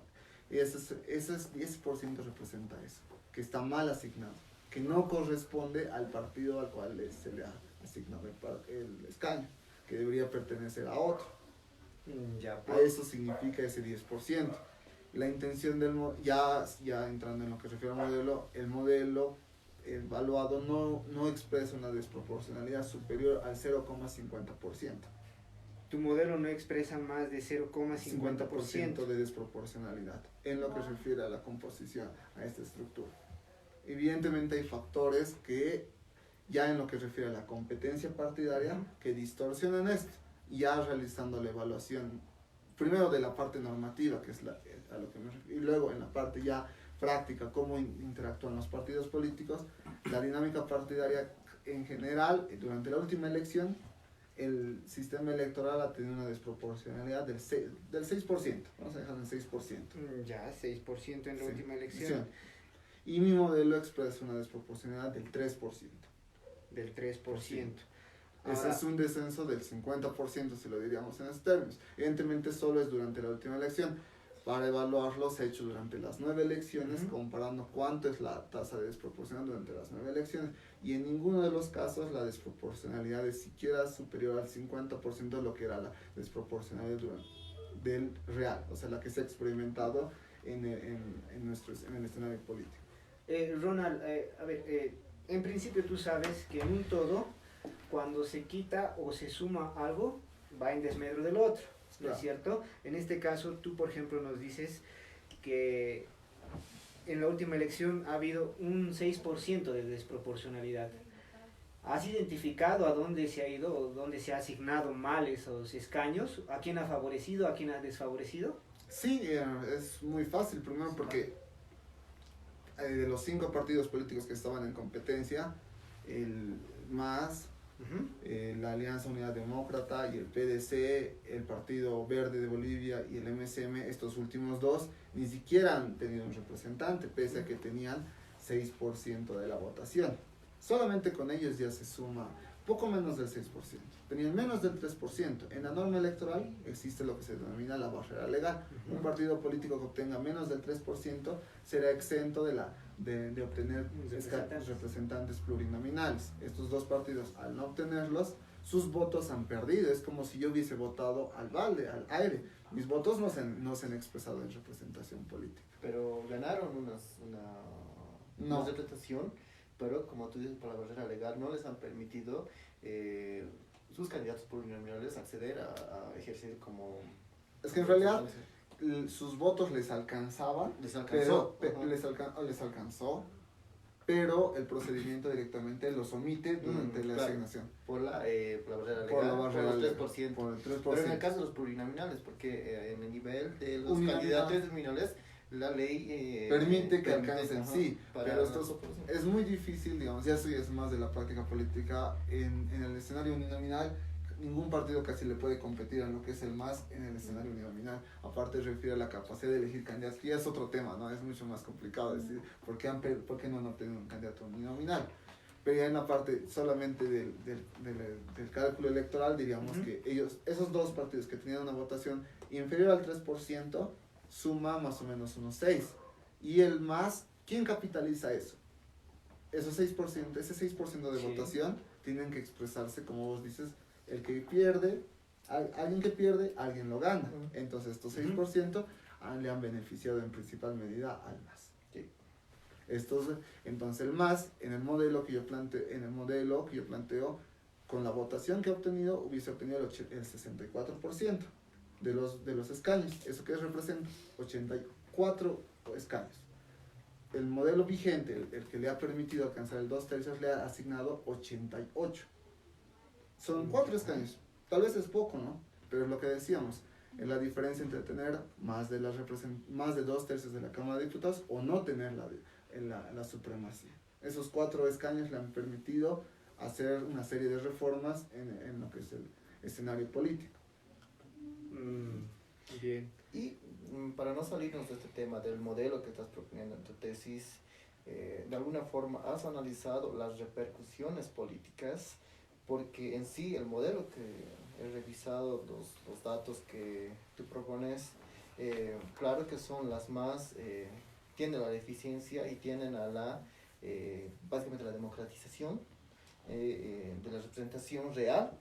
Y ese 10% representa eso, que está mal asignado, que no corresponde al partido al cual se le ha asignado el escaño, que debería pertenecer a otro. Ya, A pues. eso significa ese 10%. La intención ya entrando en lo que se refiere al modelo, el modelo evaluado no expresa una desproporcionalidad superior al 0,50%. Tu modelo no expresa más de 0,50% de desproporcionalidad en lo que se refiere a la composición, a esta estructura. Evidentemente hay factores que ya en lo que se refiere a la competencia partidaria que distorsionan esto, ya realizando la evaluación primero de la parte normativa, que es a lo que me refiero, y luego en la parte ya práctica, cómo interactúan los partidos políticos, la dinámica partidaria en general. Durante la última elección, el sistema electoral ha tenido una desproporcionalidad del 6%, vamos a dejar en 6%. Ya, 6% en la última elección. Y mi modelo expresa una desproporcionalidad del 3%. Del 3%. Ese es un descenso del 50%, si lo diríamos en estos términos. Evidentemente solo es durante la última elección. Para evaluarlo se ha hecho durante las 9 elecciones, comparando cuánto es la tasa de desproporcionalidad durante las 9 elecciones. Y en ninguno de los casos la desproporcionalidad es siquiera superior al 50% de lo que era la desproporcionalidad del real, o sea, la que se ha experimentado en el escenario político. Ronald, a ver, en principio tú sabes que en un todo, cuando se quita o se suma algo, va en desmedro del otro. ¿No es cierto? En este caso, tú, por ejemplo, nos dices que en la última elección ha habido un 6% de desproporcionalidad. ¿Has identificado a dónde se ha ido o dónde se ha asignado mal esos escaños? ¿A quién ha favorecido, a quién ha desfavorecido? Sí, es muy fácil. Primero porque de los 5 partidos políticos que estaban en competencia, el MAS, la Alianza Unidad Demócrata y el PDC, el Partido Verde de Bolivia y el MSM, estos últimos dos, ni siquiera han tenido un representante, pese a que tenían 6% de la votación. Solamente con ellos ya se suma poco menos del 6%. Tenían menos del 3%. En la norma electoral existe lo que se denomina la barrera legal. Un partido político que obtenga menos del 3% será exento de obtener representantes plurinominales. Estos dos partidos, al no obtenerlos, sus votos han perdido. Es como si yo hubiese votado al balde, al aire. Mis votos no se han expresado en representación política. Pero ganaron una representación, pero como tú dices, por la barrera legal no les han permitido sus candidatos plurinominales acceder a ejercer como... Es que en realidad sus votos les alcanzaban, Les alcanzó. les alcanzó, pero el procedimiento directamente los omite durante la asignación. Por la barrera legal, Por la barrera por el legal, 3%. por el 3%. Pero en el caso de los plurinominales, porque en el nivel de los Uninominal. candidatos uninominales, la ley permite que alcancen, ajá, sí, pero esto nosotros. es muy difícil, digamos, ya eso ya es más de la práctica política. En el escenario uninominal, ningún partido casi le puede competir a lo que es el MAS en el escenario uninominal. Aparte refiere a la capacidad de elegir candidatos, que ya es otro tema, ¿no? Es mucho más complicado decir por qué no han obtenido un candidato uninominal. Pero ya en la parte solamente del cálculo electoral, diríamos que esos dos partidos que tenían una votación inferior al 3%, suma más o menos unos 6. Y el MAS, ¿quién capitaliza eso? Esos 6%, ese 6% de votación tienen que expresarse, como vos dices, el que pierde, alguien que pierde, alguien lo gana. Entonces estos 6% le han beneficiado en principal medida al MAS. Entonces el MAS, en el modelo que yo planteo, con la votación que ha obtenido, hubiese obtenido el 64% de los escaños. ¿Eso qué representa? 84 escaños. El modelo vigente, el que le ha permitido alcanzar el 2/3, le ha asignado 88. Son 4 escaños. Tal vez es poco, ¿no? Pero es lo que decíamos. Es la diferencia entre tener más de 2/3 de la Cámara de Diputados o no tener la supremacía. Esos 4 escaños le han permitido hacer una serie de reformas en lo que es el escenario político. Bien. Y para no salirnos de este tema del modelo que estás proponiendo en tu tesis, de alguna forma has analizado las repercusiones políticas, porque en sí el modelo que he revisado, los datos que tú propones, claro que son las más, tienden a la eficiencia y tienden a básicamente la democratización de la representación real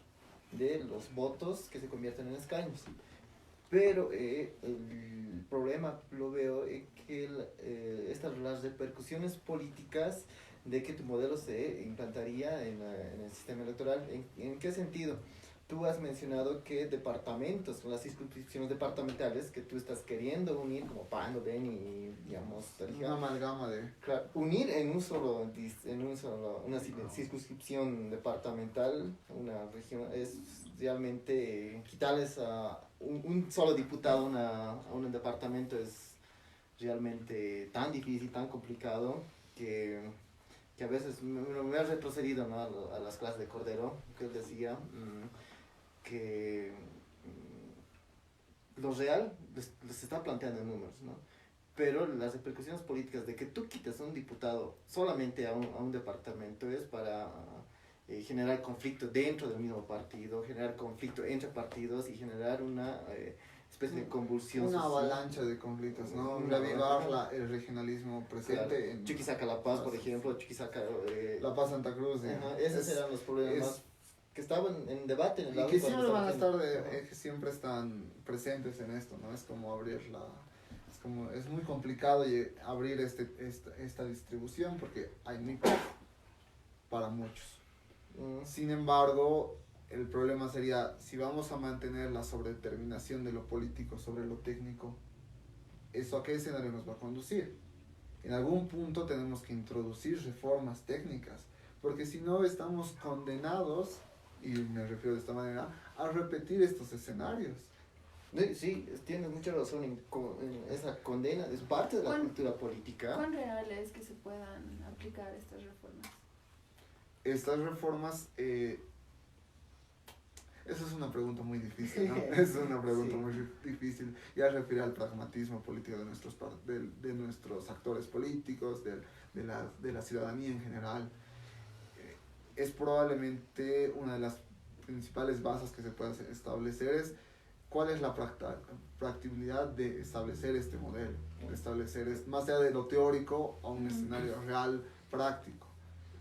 de los votos que se convierten en escaños. Pero el problema lo veo en que las repercusiones políticas de que tu modelo se implantaría en el sistema electoral, ¿en qué sentido? Tú has mencionado que departamentos, las circunscripciones departamentales que tú estás queriendo unir, como Pando, Beni, digamos, Una amalgama de... Claro, unir en una circunscripción departamental, una región, es realmente quitarles a un solo diputado a un departamento es realmente tan difícil, tan complicado, que a veces me ha retrocedido, ¿no? a las clases de Cordero, que él decía que lo real les está planteando en números, ¿no? Pero las repercusiones políticas de que tú quites a un diputado solamente a un departamento es para generar conflicto dentro del mismo partido, generar conflicto entre partidos y generar una especie de convulsión una social. avalancha de conflictos, ¿no? Reavivar el regionalismo presente. Claro. En Chuquisaca La Paz, por ejemplo, Chuquisaca La Paz Santa Cruz. esos eran los problemas más que estaban en debate en el y que siempre van a estar que siempre están presentes en esto, ¿no? Es como es muy complicado abrir esta distribución porque hay muy poco para muchos. Sin embargo, el problema sería si vamos a mantener la sobredeterminación de lo político sobre lo técnico, ¿eso a qué escenario nos va a conducir? En algún punto tenemos que introducir reformas técnicas, porque si no estamos condenados, y me refiero de esta manera, a repetir estos escenarios. Sí, tienes mucha razón en esa condena, es parte de la cultura política. ¿Cuán real es que se puedan aplicar estas reformas? Estas reformas, esa es una pregunta muy difícil, ¿no? Es una pregunta muy difícil. Ya refiere al pragmatismo político de nuestros actores políticos, de la ciudadanía en general. Es probablemente una de las principales bases que se puede establecer es cuál es la practicabilidad de establecer este modelo, de establecer más allá de lo teórico a un escenario real, práctico.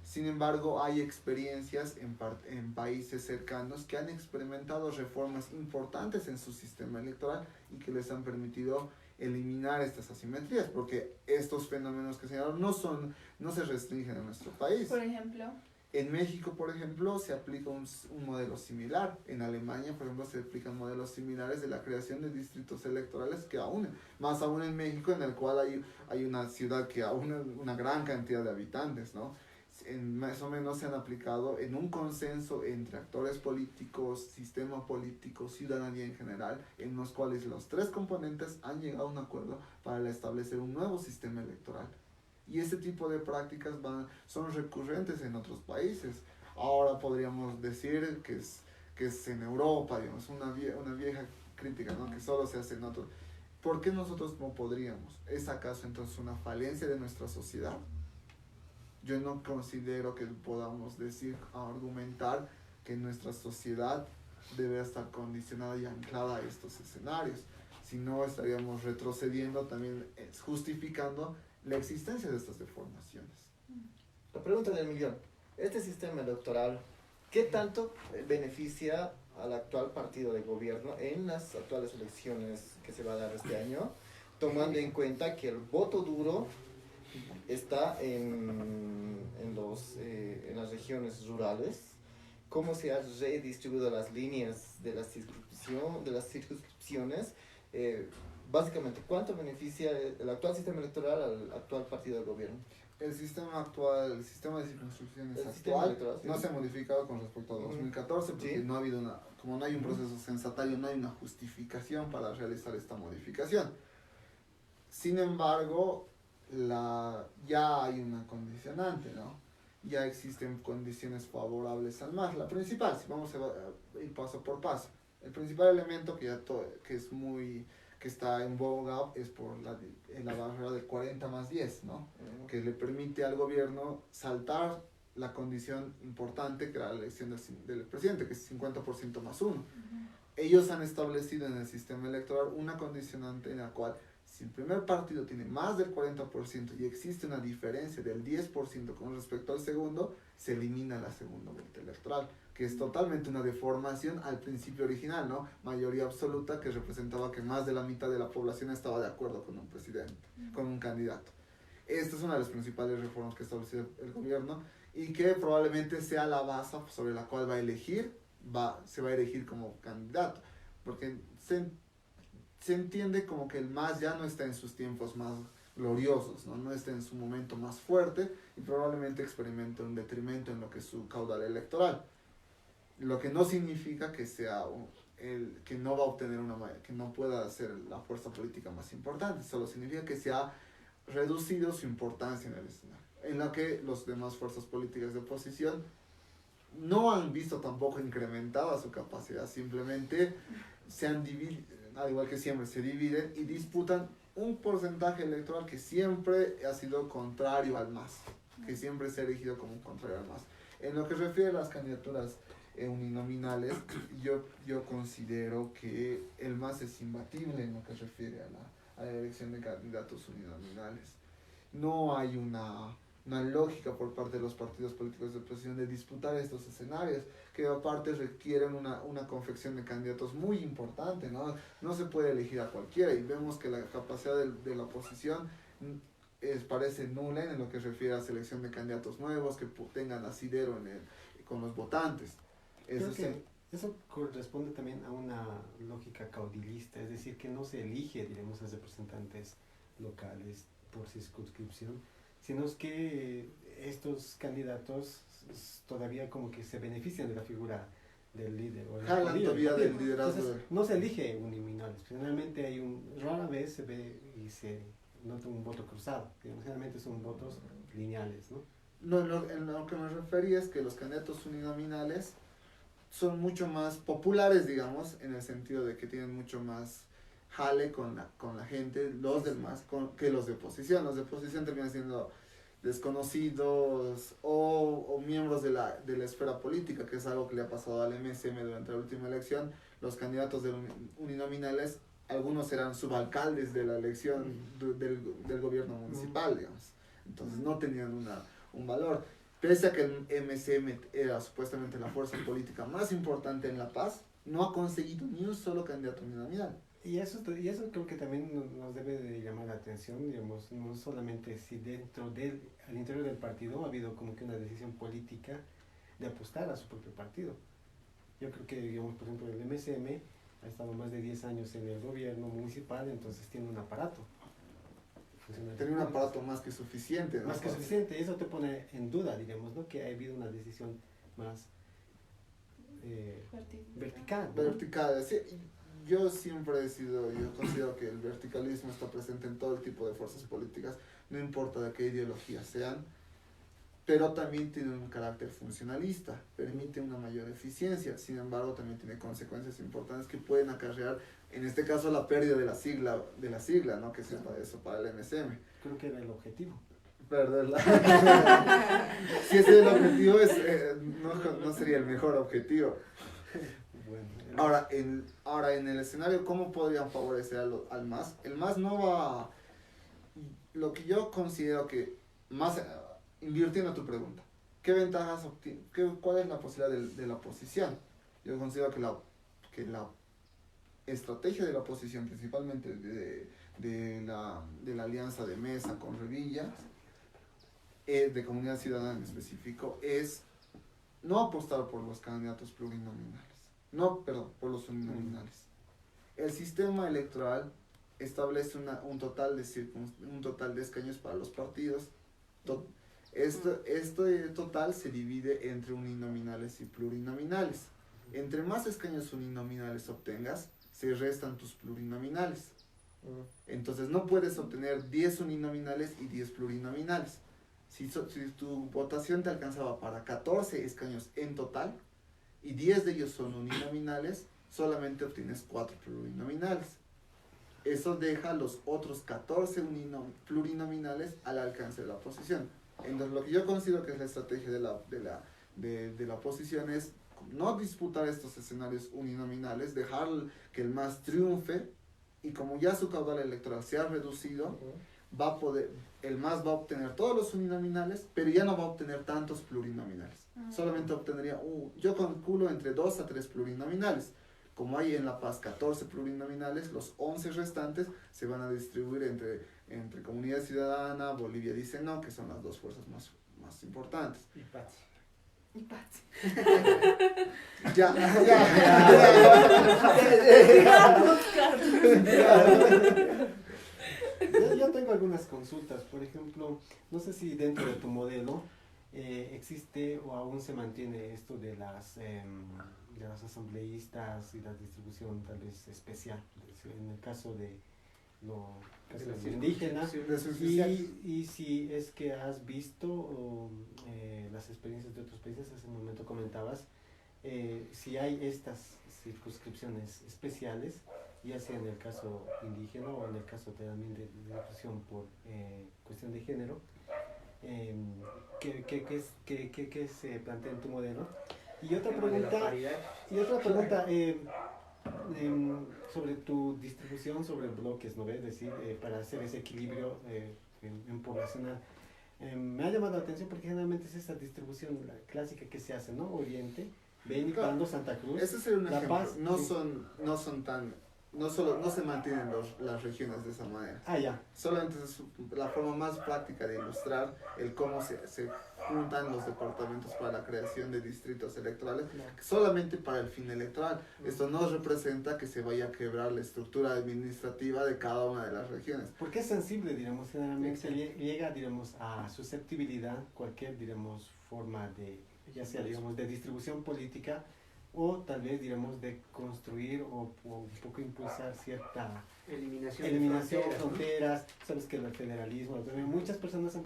Sin embargo, hay experiencias en países cercanos que han experimentado reformas importantes en su sistema electoral y que les han permitido eliminar estas asimetrías, porque estos fenómenos que señalaron no se restringen a nuestro país. Por ejemplo, En México, por ejemplo, se aplica un modelo similar. En Alemania, por ejemplo, se aplican modelos similares de la creación de distritos electorales que aúnen. Más aún en México, en el cual hay una ciudad que aúna una gran cantidad de habitantes, ¿no? Más o menos se han aplicado en un consenso entre actores políticos, sistema político, ciudadanía en general, en los cuales los tres componentes han llegado a un acuerdo para establecer un nuevo sistema electoral. Y este tipo de prácticas son recurrentes en otros países. Ahora podríamos decir que es en Europa, digamos, una vieja crítica, ¿no? Que solo se hace en otros. ¿Por qué nosotros no podríamos? ¿Es acaso entonces una falencia de nuestra sociedad? Yo no considero que podamos decir, argumentar que nuestra sociedad debe estar condicionada y anclada a estos escenarios. Si no, estaríamos retrocediendo, también justificando la existencia de estas deformaciones. La pregunta del millón. Este sistema electoral, ¿qué tanto beneficia al actual partido de gobierno en las actuales elecciones que se va a dar este año, tomando en cuenta que el voto duro está en las regiones rurales? ¿Cómo se han redistribuido las líneas de las circunscripciones? Básicamente, ¿cuánto beneficia el actual sistema electoral al actual partido de gobierno? El sistema actual, el sistema de circunscripciones electoral, no se ha modificado con respecto a 2014 porque ¿Sí? No ha habido como no hay un proceso censatario, no hay una justificación para realizar esta modificación. Sin embargo, ya hay una condicionante, ¿no? Ya existen condiciones favorables al MAS. La principal, si vamos a ir paso por paso, el principal elemento que está en boga es por la barrera del 40+10, ¿no? Que le permite al gobierno saltar la condición importante que era la elección del presidente, que es 50%+1. Ellos han establecido en el sistema electoral una condicionante en la cual si el primer partido tiene más del 40% y existe una diferencia del 10% con respecto al segundo, se elimina la segunda vuelta electoral, que es totalmente una deformación al principio original, ¿no? Mayoría absoluta, que representaba que más de la mitad de la población estaba de acuerdo con un presidente, con un candidato. Esta es una de las principales reformas que ha establecido el gobierno y que probablemente sea la base sobre la cual se va a elegir como candidato, porque se entiende como que el MAS ya no está en sus tiempos más gloriosos, ¿no? Está en su momento más fuerte y probablemente experimente un detrimento en lo que es su caudal electoral. Lo que no significa que que no va a obtener que no pueda ser la fuerza política más importante, solo significa que se ha reducido su importancia en el escenario, en la que las demás fuerzas políticas de oposición no han visto tampoco incrementada su capacidad, simplemente se han dividido, al igual que siempre, se dividen y disputan un porcentaje electoral que siempre ha sido contrario al MAS, que siempre se ha elegido como contrario al MAS. En lo que refiere a las candidaturas uninominales, yo considero que el MAS es imbatible en lo que refiere a la elección de candidatos uninominales. No hay una lógica por parte de los partidos políticos de oposición de disputar estos escenarios, que aparte requieren una confección de candidatos muy importante, ¿no? No se puede elegir a cualquiera y vemos que la capacidad de la oposición parece nula en lo que refiere a selección de candidatos nuevos que tengan asidero con los votantes. Eso corresponde también a una lógica caudilista, es decir, que no se elige, diremos, a representantes locales por circunscripción, sino que estos candidatos todavía como que se benefician de la figura del líder. Jalan todavía del liderazgo. Entonces, no se elige uninominales, generalmente rara vez se ve y se nota un voto cruzado, generalmente son votos lineales, ¿no? En lo que me refería es que los candidatos uninominales son mucho más populares, digamos, en el sentido de que tienen mucho más jale con la gente, los del MAS, que los de oposición. Los de oposición terminan siendo desconocidos o miembros de la esfera política, que es algo que le ha pasado al MSM durante la última elección. Los candidatos uninominales, algunos eran subalcaldes de la elección del gobierno municipal, digamos. Entonces no tenían un valor. Pese a que el MSM era supuestamente la fuerza política más importante en La Paz, no ha conseguido ni un solo candidato uninominal. Y eso creo que también nos debe de llamar la atención, digamos, no solamente si al interior del partido ha habido como que una decisión política de apostar a su propio partido. Yo creo que, digamos, por ejemplo, el MSM ha estado más de 10 años en el gobierno municipal, entonces tiene un aparato. Tiene un aparato más que suficiente, ¿no? Más que suficiente, y eso te pone en duda, digamos, ¿no? Que ha habido una decisión más vertical, ¿no? Vertical, sí. Yo considero que el verticalismo está presente en todo el tipo de fuerzas políticas, no importa de qué ideología sean, pero también tiene un carácter funcionalista, permite una mayor eficiencia, sin embargo también tiene consecuencias importantes que pueden acarrear, en este caso, la pérdida de la sigla, ¿no? Que sepa eso para el MSM. Creo que era el objetivo. Perderla. Si ese es el objetivo, no sería el mejor objetivo. Bueno, Ahora, en el escenario, ¿cómo podrían favorecer al MAS? El MAS no va... Lo que yo considero que más... Invirtiendo tu pregunta, ¿qué ventajas obtiene? ¿Cuál es la posibilidad de la oposición? Yo considero que la estrategia de la oposición, principalmente de la alianza de Mesa con Revilla, de Comunidad Ciudadana en específico, es no apostar por los candidatos plurinominales. Por los uninominales. El sistema electoral establece un total de escaños para los partidos. Este total se divide entre uninominales y plurinominales. Entre más escaños uninominales obtengas, se restan tus plurinominales. Entonces no puedes obtener 10 uninominales y 10 plurinominales. Si tu votación te alcanzaba para 14 escaños en total, y 10 de ellos son uninominales, solamente obtienes 4 plurinominales. Eso deja los otros 14 plurinominales al alcance de la oposición. Entonces, lo que yo considero que es la estrategia de la oposición es no disputar estos escenarios uninominales, dejar que el MAS triunfe, y como ya su caudal electoral se ha reducido, el MAS va a obtener todos los uninominales, pero ya no va a obtener tantos plurinominales. Solamente obtendría, yo calculo, entre 2 a 3 plurinominales. Como hay en La Paz 14 plurinominales, los 11 restantes se van a distribuir entre Comunidad Ciudadana, Bolivia Dice No, que son las dos fuerzas más importantes. Y Paz. Ya. Yo tengo algunas consultas. Por ejemplo, no sé si dentro de tu modelo existe o aún se mantiene esto de las asambleístas y la distribución tal vez especial, en el caso de los indígenas, y si es que has visto las experiencias de otros países. Hace un momento comentabas si hay estas circunscripciones especiales, ya sea en el caso indígena o en el caso también de inclusión por cuestión de género. ¿Qué se plantea en tu modelo? Y otra pregunta sobre tu distribución sobre bloques, ¿no ves? Es decir, para hacer ese equilibrio en poblacional. Me ha llamado la atención porque generalmente es esta distribución la clásica que se hace, ¿no? Oriente, Beni, Pando, Santa Cruz, Ese sería un La ejemplo. Paz. No se mantienen las regiones de esa manera. Ya. Solamente es la forma más práctica de ilustrar el cómo se juntan los departamentos para la creación de distritos electorales, solamente para el fin electoral. Esto no representa que se vaya a quebrar la estructura administrativa de cada una de las regiones. Porque es sensible, digamos, generalmente llega, digamos, a susceptibilidad cualquier, digamos, forma de, ya sea, digamos, de distribución política, o tal vez, digamos, de construir o un poco impulsar cierta eliminación de fronteras. Sabes que el federalismo, muchas personas han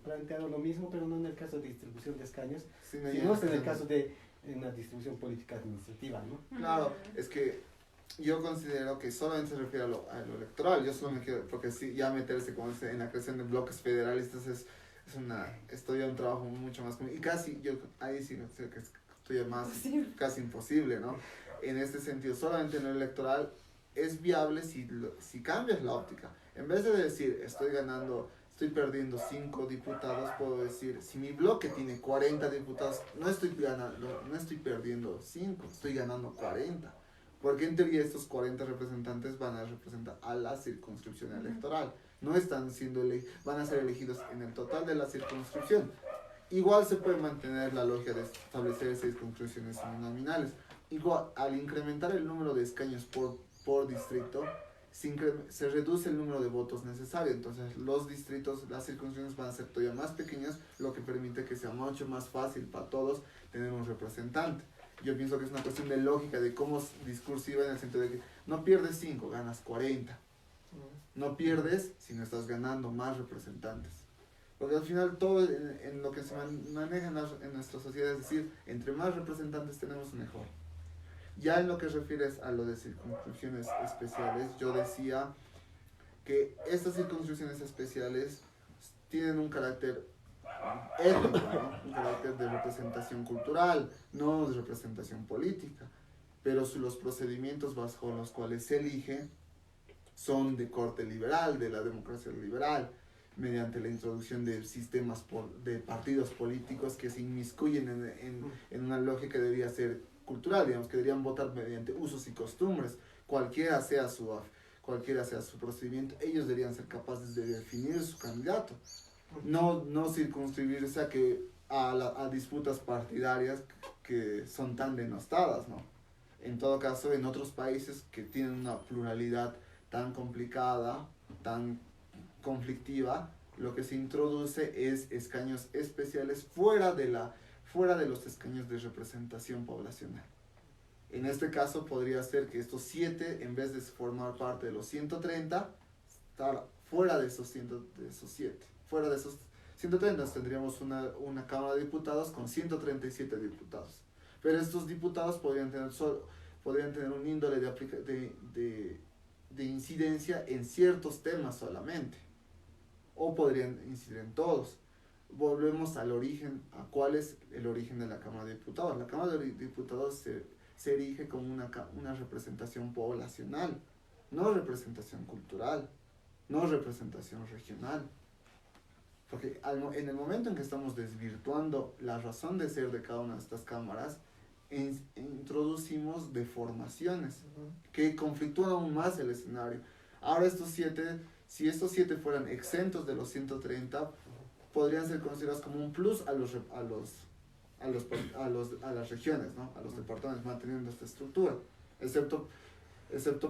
planteado lo mismo, pero no en el caso de distribución de escaños, sino en el caso de una distribución política administrativa, ¿no? Claro, es que yo considero que solamente se refiere a lo electoral. Yo solo me quiero, porque si ya meterse como en la creación de bloques federalistas es un trabajo mucho más, y casi, yo ahí sí no sé que estoy más casi imposible, ¿no? En este sentido, solamente en lo electoral es viable si cambias la óptica. En vez de decir, estoy perdiendo 5 diputados, puedo decir, si mi bloque tiene 40 diputados, no estoy perdiendo 5, estoy ganando 40. Porque en teoría estos 40 representantes van a representar a la circunscripción electoral. No están siendo van a ser elegidos en el total de la circunscripción. Igual se puede mantener la lógica de establecer circunscripciones uninominales. Igual, al incrementar el número de escaños por distrito, se reduce el número de votos necesarios. Entonces los distritos, las circunscripciones van a ser todavía más pequeñas, lo que permite que sea mucho más fácil para todos tener un representante. Yo pienso que es una cuestión de lógica, de cómo es discursiva, en el sentido de que no pierdes 5, ganas 40. No pierdes si no estás ganando más representantes. Porque al final todo en lo que se maneja en nuestra sociedad es decir, entre más representantes tenemos mejor. Ya en lo que refieres a lo de circunscripciones especiales, yo decía que estas circunscripciones especiales tienen un carácter étnico, ¿no? Un carácter de representación cultural, no de representación política, pero los procedimientos bajo los cuales se elige son de corte liberal, de la democracia liberal, mediante la introducción de sistemas de partidos políticos que se inmiscuyen en una lógica que debería ser cultural, digamos, que deberían votar mediante usos y costumbres, cualquiera sea su procedimiento, ellos deberían ser capaces de definir su candidato, no circunscribirse a disputas partidarias que son tan denostadas, ¿no? En todo caso, en otros países que tienen una pluralidad tan complicada, tan conflictiva, lo que se introduce es escaños especiales fuera de los escaños de representación poblacional. En este caso podría ser que estos 7, en vez de formar parte de los 130, estar fuera de esos 7. Fuera de esos 130 tendríamos una Cámara de Diputados con 137 diputados. Pero estos diputados podrían tener un índole de incidencia en ciertos temas solamente, o podrían incidir en todos. Volvemos al origen, a cuál es el origen de la Cámara de Diputados. La Cámara de Diputados se erige como una representación poblacional, no representación cultural, no representación regional. Porque en el momento en que estamos desvirtuando la razón de ser de cada una de estas cámaras, introducimos deformaciones que conflictúan aún más el escenario. Ahora si estos 7 fueran exentos de los 130, podrían ser considerados como un plus a las regiones, ¿no? A los departamentos, manteniendo esta estructura, excepto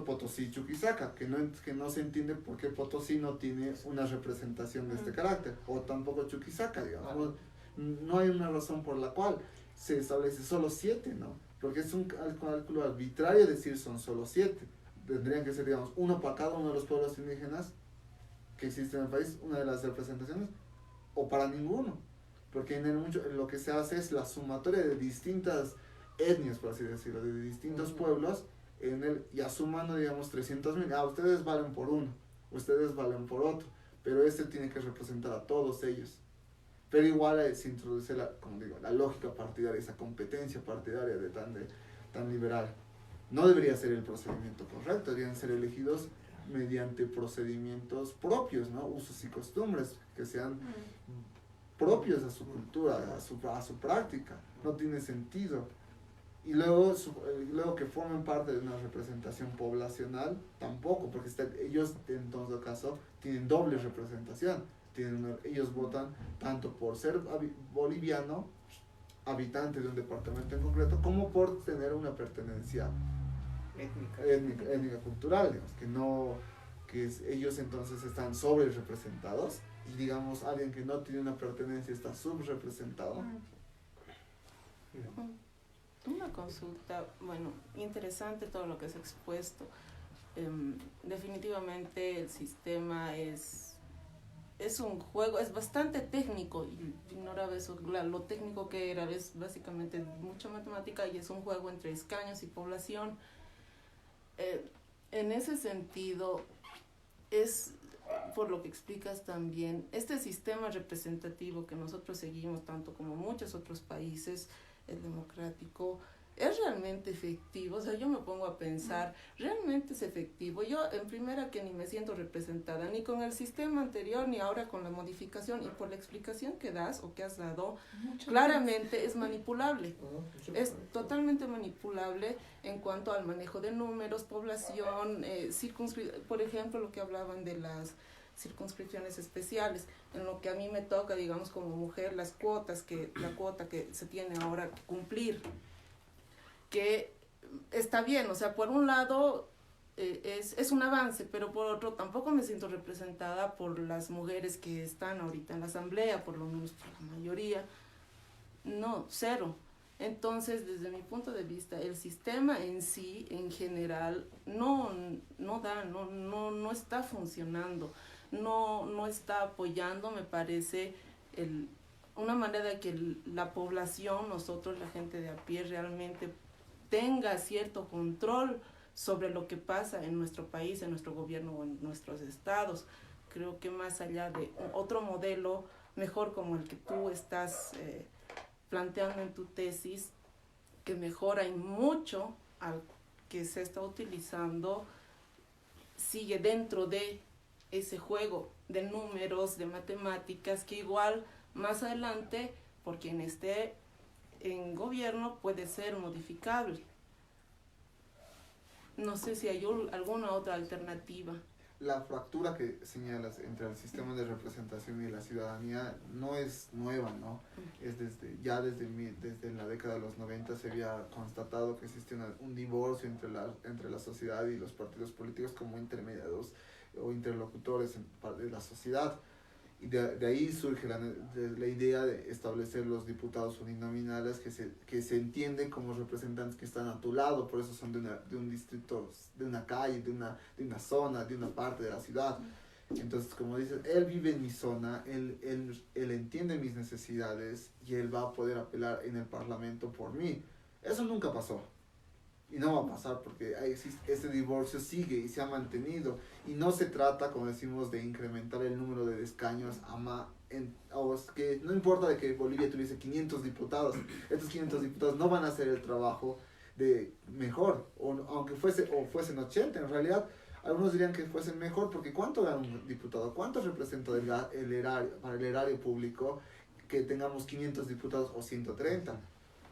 Potosí y Chuquisaca, que no se entiende por qué Potosí no tiene una representación de este carácter, o tampoco Chuquisaca, digamos. No hay una razón por la cual se establece solo 7, ¿no? Porque es un cálculo arbitrario decir son solo 7. Tendrían que ser, digamos, uno para cada uno de los pueblos indígenas que existen en el país, una de las representaciones, o para ninguno. Porque lo que se hace es la sumatoria de distintas etnias, por así decirlo, de distintos pueblos, ya sumando, digamos, 300.000. Ustedes valen por uno, ustedes valen por otro, pero este tiene que representar a todos ellos. Pero igual se introduce la lógica partidaria, esa competencia partidaria tan liberal. No debería ser el procedimiento correcto, deberían ser elegidos mediante procedimientos propios, ¿no? Usos y costumbres que sean propios a su cultura, a su práctica. No tiene sentido. Y luego que formen parte de una representación poblacional, tampoco, porque ellos en todo caso tienen doble representación. Ellos votan tanto por ser boliviano, habitante de un departamento en concreto, como por tener una pertenencia étnica cultural, digamos, ellos entonces están sobre representados, y digamos alguien que no tiene una pertenencia está subrepresentado. Una consulta, bueno, interesante todo lo que has expuesto. Definitivamente el sistema es un juego, es bastante técnico, y ignoraba eso, lo técnico que era, es básicamente mucha matemática y es un juego entre escaños y población. En ese sentido, es, por lo que explicas también, este sistema representativo que nosotros seguimos, tanto como muchos otros países, el democrático, ¿es realmente efectivo? O sea, yo me pongo a pensar, ¿realmente es efectivo? Yo en primera que ni me siento representada, ni con el sistema anterior, ni ahora con la modificación, y por la explicación que das o que has dado, claramente es manipulable. Es totalmente manipulable en cuanto al manejo de números, población, por ejemplo, lo que hablaban de las circunscripciones especiales, en lo que a mí me toca, digamos, como mujer, la cuota que se tiene ahora que cumplir, que está bien, o sea, por un lado es un avance, pero por otro tampoco me siento representada por las mujeres que están ahorita en la asamblea, por lo menos por la mayoría, no, cero. Entonces, desde mi punto de vista, el sistema en sí, en general, no está funcionando, no está apoyando, me parece, una manera de que la población, nosotros, la gente de a pie, realmente tenga cierto control sobre lo que pasa en nuestro país, en nuestro gobierno o en nuestros estados. Creo que más allá de otro modelo mejor como el que tú estás planteando en tu tesis, que mejora en mucho al que se está utilizando, sigue dentro de ese juego de números, de matemáticas, que igual más adelante, por quien esté en gobierno, puede ser modificable. No sé si hay alguna otra alternativa. La fractura que señalas entre el sistema de representación y la ciudadanía no es nueva, ¿no? Es desde la década de los 90 se había constatado que existe un divorcio entre la sociedad y los partidos políticos como intermediarios o interlocutores de la sociedad. Y de ahí surge la idea de establecer los diputados uninominales que se entienden como representantes que están a tu lado, por eso son de un distrito, de una calle, de una zona, de una parte de la ciudad. Entonces, como dices, él vive en mi zona, él entiende mis necesidades y él va a poder apelar en el Parlamento por mí. Eso nunca pasó. Y no va a pasar porque este divorcio sigue y se ha mantenido. Y no se trata, como decimos, de incrementar el número de escaños que no importa de que Bolivia tuviese 500 diputados. Estos 500 diputados no van a hacer el trabajo de mejor. Aunque fuesen 80, en realidad algunos dirían que fuesen mejor porque ¿cuánto gana un diputado? ¿Cuánto representa para el erario público que tengamos 500 diputados o 130?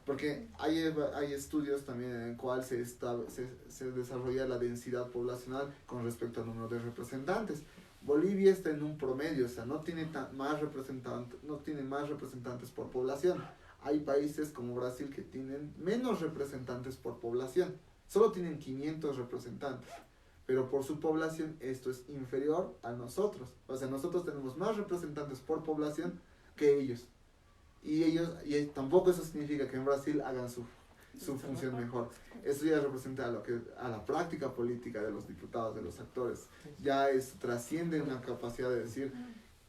Porque hay estudios también en el cual se desarrolla la densidad poblacional con respecto al número de representantes. Bolivia está en un promedio, o sea, no tiene más representantes por población. Hay países como Brasil que tienen menos representantes por población, solo tienen 500 representantes, pero por su población esto es inferior a nosotros. O sea, nosotros tenemos más representantes por población que ellos. Y tampoco eso significa que en Brasil hagan su función mejor. Eso ya representa a la práctica política de los diputados, de los actores. Ya trasciende una capacidad de decir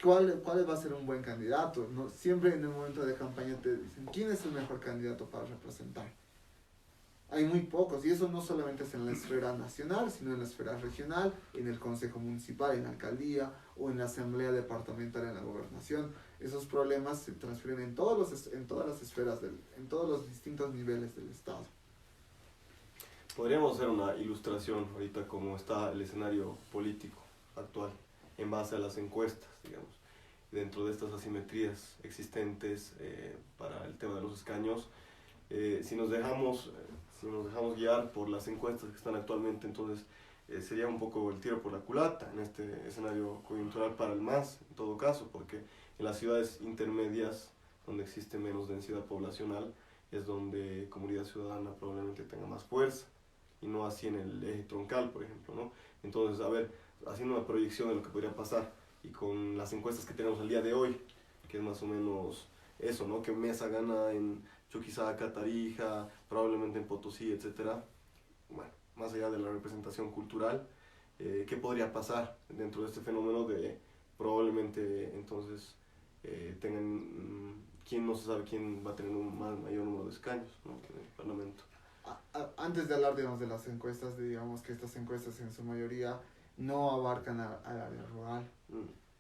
cuál va a ser un buen candidato. ¿No? Siempre en el momento de campaña te dicen quién es el mejor candidato para representar. Hay muy pocos, y eso no solamente es en la esfera nacional, sino en la esfera regional, en el consejo municipal, en la alcaldía o en la asamblea departamental, en la gobernación. Esos problemas se transfieren en todas las esferas, en todos los distintos niveles del Estado. Podríamos hacer una ilustración ahorita cómo está el escenario político actual en base a las encuestas, digamos. Dentro de estas asimetrías existentes para el tema de los escaños, si nos dejamos guiar por las encuestas que están actualmente, entonces sería un poco el tiro por la culata en este escenario coyuntural para el MAS, en todo caso, porque en las ciudades intermedias, donde existe menos densidad poblacional, es donde comunidad ciudadana probablemente tenga más fuerza, y no así en el eje troncal, por ejemplo, ¿no? Entonces, a ver, haciendo una proyección de lo que podría pasar, y con las encuestas que tenemos al día de hoy, que es más o menos eso, ¿no? Que Mesa gana en Chuquisaca, Tarija, probablemente en Potosí, etcétera. Bueno, más allá de la representación cultural, ¿qué podría pasar dentro de este fenómeno de probablemente entonces tengan, quién no se sabe quién va a tener un mayor número de escaños, ¿no? En el Parlamento? Antes de hablar, digamos, de las encuestas, digamos que estas encuestas en su mayoría no abarcan al área rural.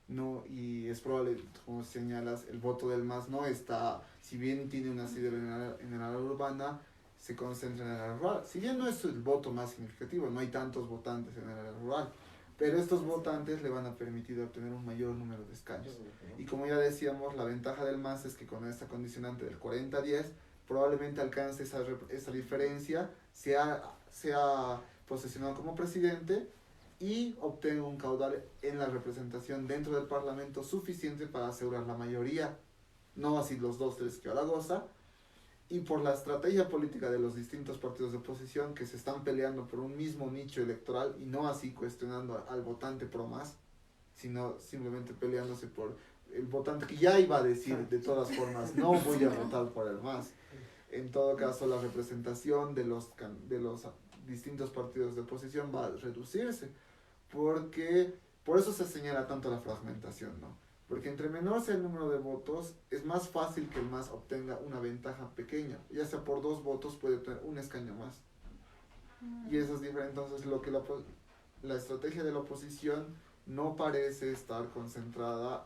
No, y es probable, como señalas, el voto del MAS no está, si bien tiene una sede en el área urbana, se concentra en el área rural. Si bien no es el voto más significativo, no hay tantos votantes en el área rural, pero estos votantes le van a permitir obtener un mayor número de escaños. Y como ya decíamos, la ventaja del MAS es que con esta condicionante del 40-10, probablemente alcance esa diferencia, sea posesionado como presidente y obtenga un caudal en la representación dentro del Parlamento suficiente para asegurar la mayoría, no así los 2/3 que ahora goza, y por la estrategia política de los distintos partidos de oposición que se están peleando por un mismo nicho electoral y no así cuestionando al votante pro más, sino simplemente peleándose por el votante que ya iba a decir de todas formas no voy a votar por el más. En todo caso, la representación de los distintos partidos de oposición va a reducirse, porque por eso se señala tanto la fragmentación, ¿no? Porque entre menor sea el número de votos, es más fácil que el MAS obtenga una ventaja pequeña, ya sea por 2 votos puede obtener un escaño más. Y eso es diferente. Entonces lo que la estrategia de la oposición no parece estar concentrada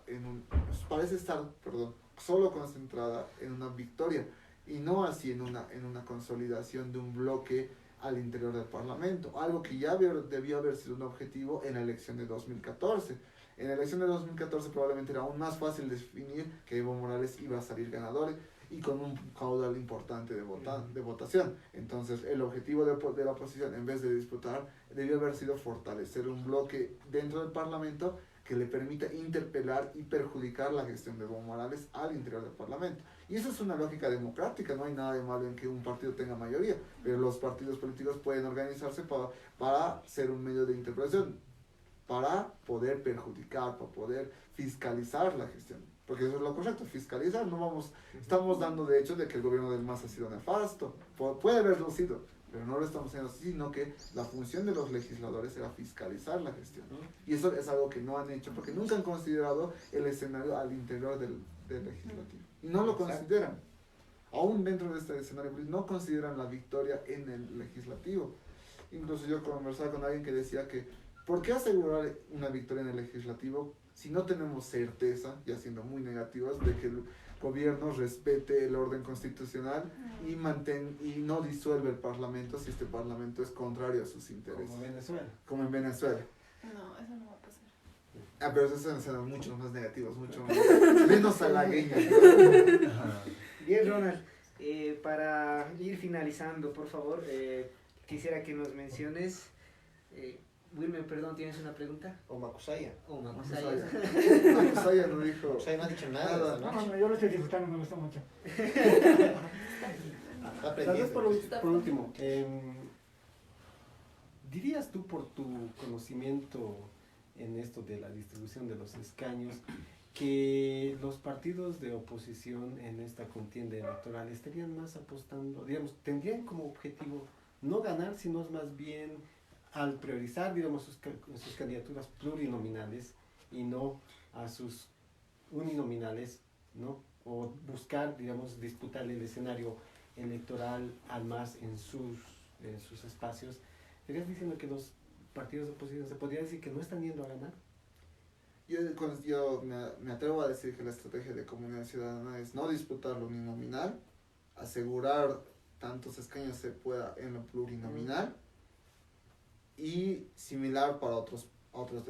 solo concentrada en una victoria y no así en una consolidación de un bloque al interior del Parlamento, algo que ya debió haber sido un objetivo en la elección de 2014. En la elección de 2014 probablemente era aún más fácil definir que Evo Morales iba a salir ganador y con un caudal importante de votación. Entonces el objetivo de la oposición, en vez de disputar, debió haber sido fortalecer un bloque dentro del Parlamento que le permita interpelar y perjudicar la gestión de Evo Morales al interior del Parlamento. Y eso es una lógica democrática, no hay nada de malo en que un partido tenga mayoría, pero los partidos políticos pueden organizarse para ser un medio de interpretación, para poder perjudicar, para poder fiscalizar la gestión. Porque eso es lo correcto, fiscalizar. Estamos dando de hecho de que el gobierno del MAS ha sido nefasto. Puede haberlo sido, pero no lo estamos haciendo así, sino que la función de los legisladores era fiscalizar la gestión. Y eso es algo que no han hecho, porque nunca han considerado el escenario al interior del legislativo. Y no lo consideran. Aún dentro de este escenario, no consideran la victoria en el legislativo. Incluso yo conversaba con alguien que decía que ¿por qué asegurar una victoria en el legislativo si no tenemos certeza, ya siendo muy negativos, de que el gobierno respete el orden constitucional y no disuelve el parlamento si este parlamento es contrario a sus intereses? Como Venezuela. Como en Venezuela. No, eso no va a pasar. Pero esos son mucho más negativos, mucho menos halagueños. Bien, Ronald, para ir finalizando, por favor, quisiera que nos menciones... Wilmer, perdón, ¿tienes una pregunta? O Makusaya. Oh, Makusaya. Makusaya no dijo Makusaya no ha dicho nada. No, yo lo estoy disfrutando, me gusta mucho. Tal vez por último, ¿dirías tú por tu conocimiento en esto de la distribución de los escaños que los partidos de oposición en esta contienda electoral estarían más apostando, digamos, tendrían como objetivo no ganar, sino más bien al priorizar, digamos, sus candidaturas plurinominales y no a sus uninominales, ¿no? O buscar, digamos, disputar el escenario electoral al MAS en sus espacios? ¿Estarías diciendo que los partidos de oposición se podría decir que no están yendo a ganar? Yo me atrevo a decir que la estrategia de Comunidad Ciudadana es no disputar lo uninominal, asegurar tantos escaños se pueda en lo plurinominal, y similar para en otros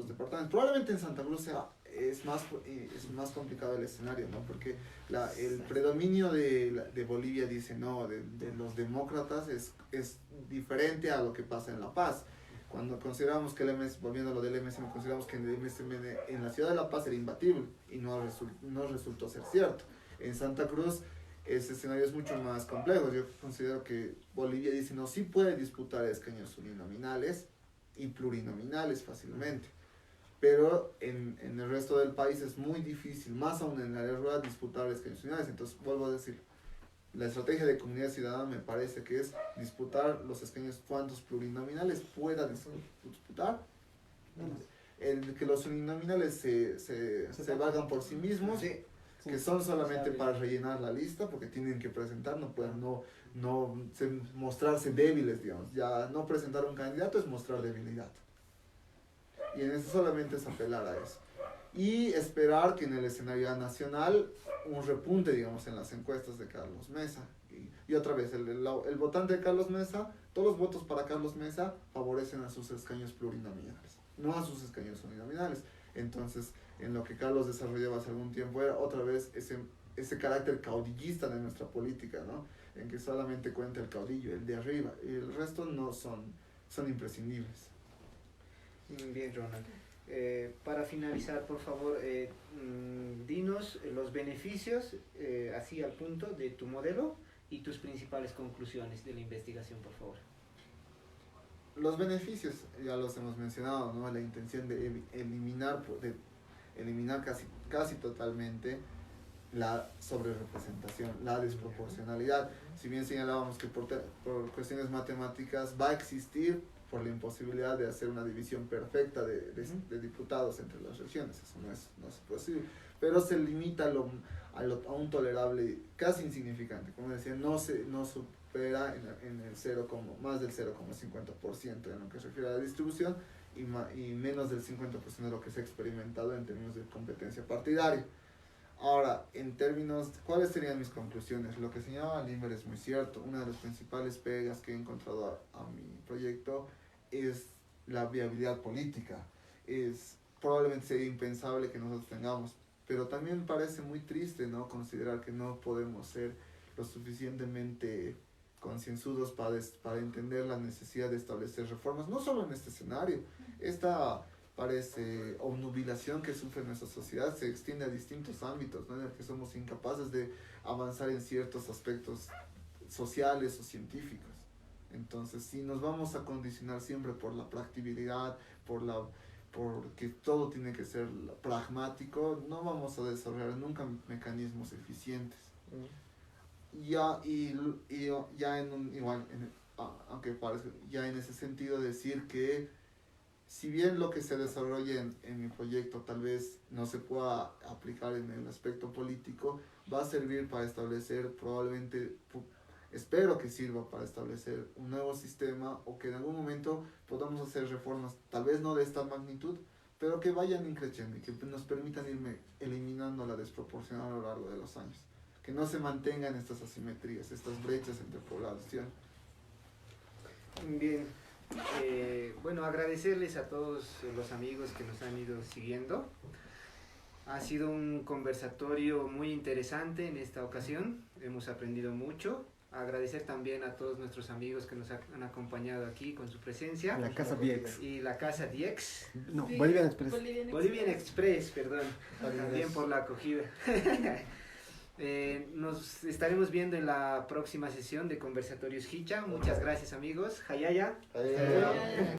departamentos. Probablemente en Santa Cruz es más complicado el escenario, ¿no? Porque el predominio de Bolivia dice no, de los demócratas es diferente a lo que pasa en La Paz. Cuando consideramos que el MS, volviendo a lo del MSM, consideramos que el MSM en la ciudad de La Paz era imbatible y no resultó ser cierto. En Santa Cruz ese escenario es mucho más complejo. Yo considero que Bolivia dice no, sí puede disputar escaños uninominales y plurinominales fácilmente, pero en el resto del país es muy difícil, más aún en la área rural, disputar escaños uninominales. Entonces vuelvo a decir, la estrategia de Comunidad Ciudadana me parece que es disputar los escaños cuantos plurinominales pueda disputar, que los uninominales se valgan por sí mismos, que son solamente para rellenar la lista, porque tienen que presentar, no pueden mostrarse débiles, digamos. Ya no presentar un candidato es mostrar debilidad. Y en eso solamente es apelar a eso. y esperar que en el escenario nacional un repunte, digamos, en las encuestas de Carlos Mesa. Y otra vez, el votante de Carlos Mesa, todos los votos para Carlos Mesa favorecen a sus escaños plurinominales, no a sus escaños uninominales. Entonces, en lo que Carlos desarrollaba hace algún tiempo era otra vez ese carácter caudillista de nuestra política, ¿no? En que solamente cuenta el caudillo, el de arriba, y el resto no son imprescindibles. Bien, Ronald. Para finalizar, por favor, dinos los beneficios, así al punto, de tu modelo y tus principales conclusiones de la investigación, por favor. Los beneficios, ya los hemos mencionado, ¿no? La intención de eliminar casi totalmente la sobrerepresentación, la desproporcionalidad. Si bien señalábamos que por cuestiones matemáticas va a existir por la imposibilidad de hacer una división perfecta de diputados entre las regiones, eso no es posible, pero se limita a un tolerable casi insignificante, como decía, no supera en el más del 0,50% en lo que se refiere a la distribución y menos del 50% de lo que se ha experimentado en términos de competencia partidaria. Ahora, en términos, ¿cuáles serían mis conclusiones? Lo que señalaba Limber es muy cierto. Una de las principales pegas que he encontrado a mi proyecto es la viabilidad política. Probablemente sería impensable que nosotros tengamos, pero también parece muy triste, ¿no? Considerar que no podemos ser lo suficientemente concienzudos para entender la necesidad de establecer reformas, no solo en este escenario. Esta parece obnubilación que sufre nuestra sociedad se extiende a distintos ámbitos, ¿no? En el que somos incapaces de avanzar en ciertos aspectos sociales o científicos. Entonces, si nos vamos a condicionar siempre por la practicabilidad, porque todo tiene que ser pragmático, no vamos a desarrollar nunca mecanismos eficientes. Aunque parezca, ya en ese sentido decir que si bien lo que se desarrolla en mi proyecto tal vez no se pueda aplicar en el aspecto político, va a servir para establecer, probablemente, espero que sirva para establecer un nuevo sistema o que en algún momento podamos hacer reformas, tal vez no de esta magnitud, pero que vayan increciendo y que nos permitan ir eliminando la desproporción a lo largo de los años. Que no se mantengan estas asimetrías, estas brechas entre población. Bien. Bueno, agradecerles a todos los amigos que nos han ido siguiendo. Ha sido un conversatorio muy interesante en esta ocasión, hemos aprendido mucho. Agradecer también a todos nuestros amigos que nos han acompañado aquí con su presencia. La Casa Diex. Y la Casa Diex. No, Bolivian Express. Bolivian Express, perdón. También por la acogida. Nos estaremos viendo en la próxima sesión de Conversatorios Hicha. Muchas gracias, amigos. Hayaya.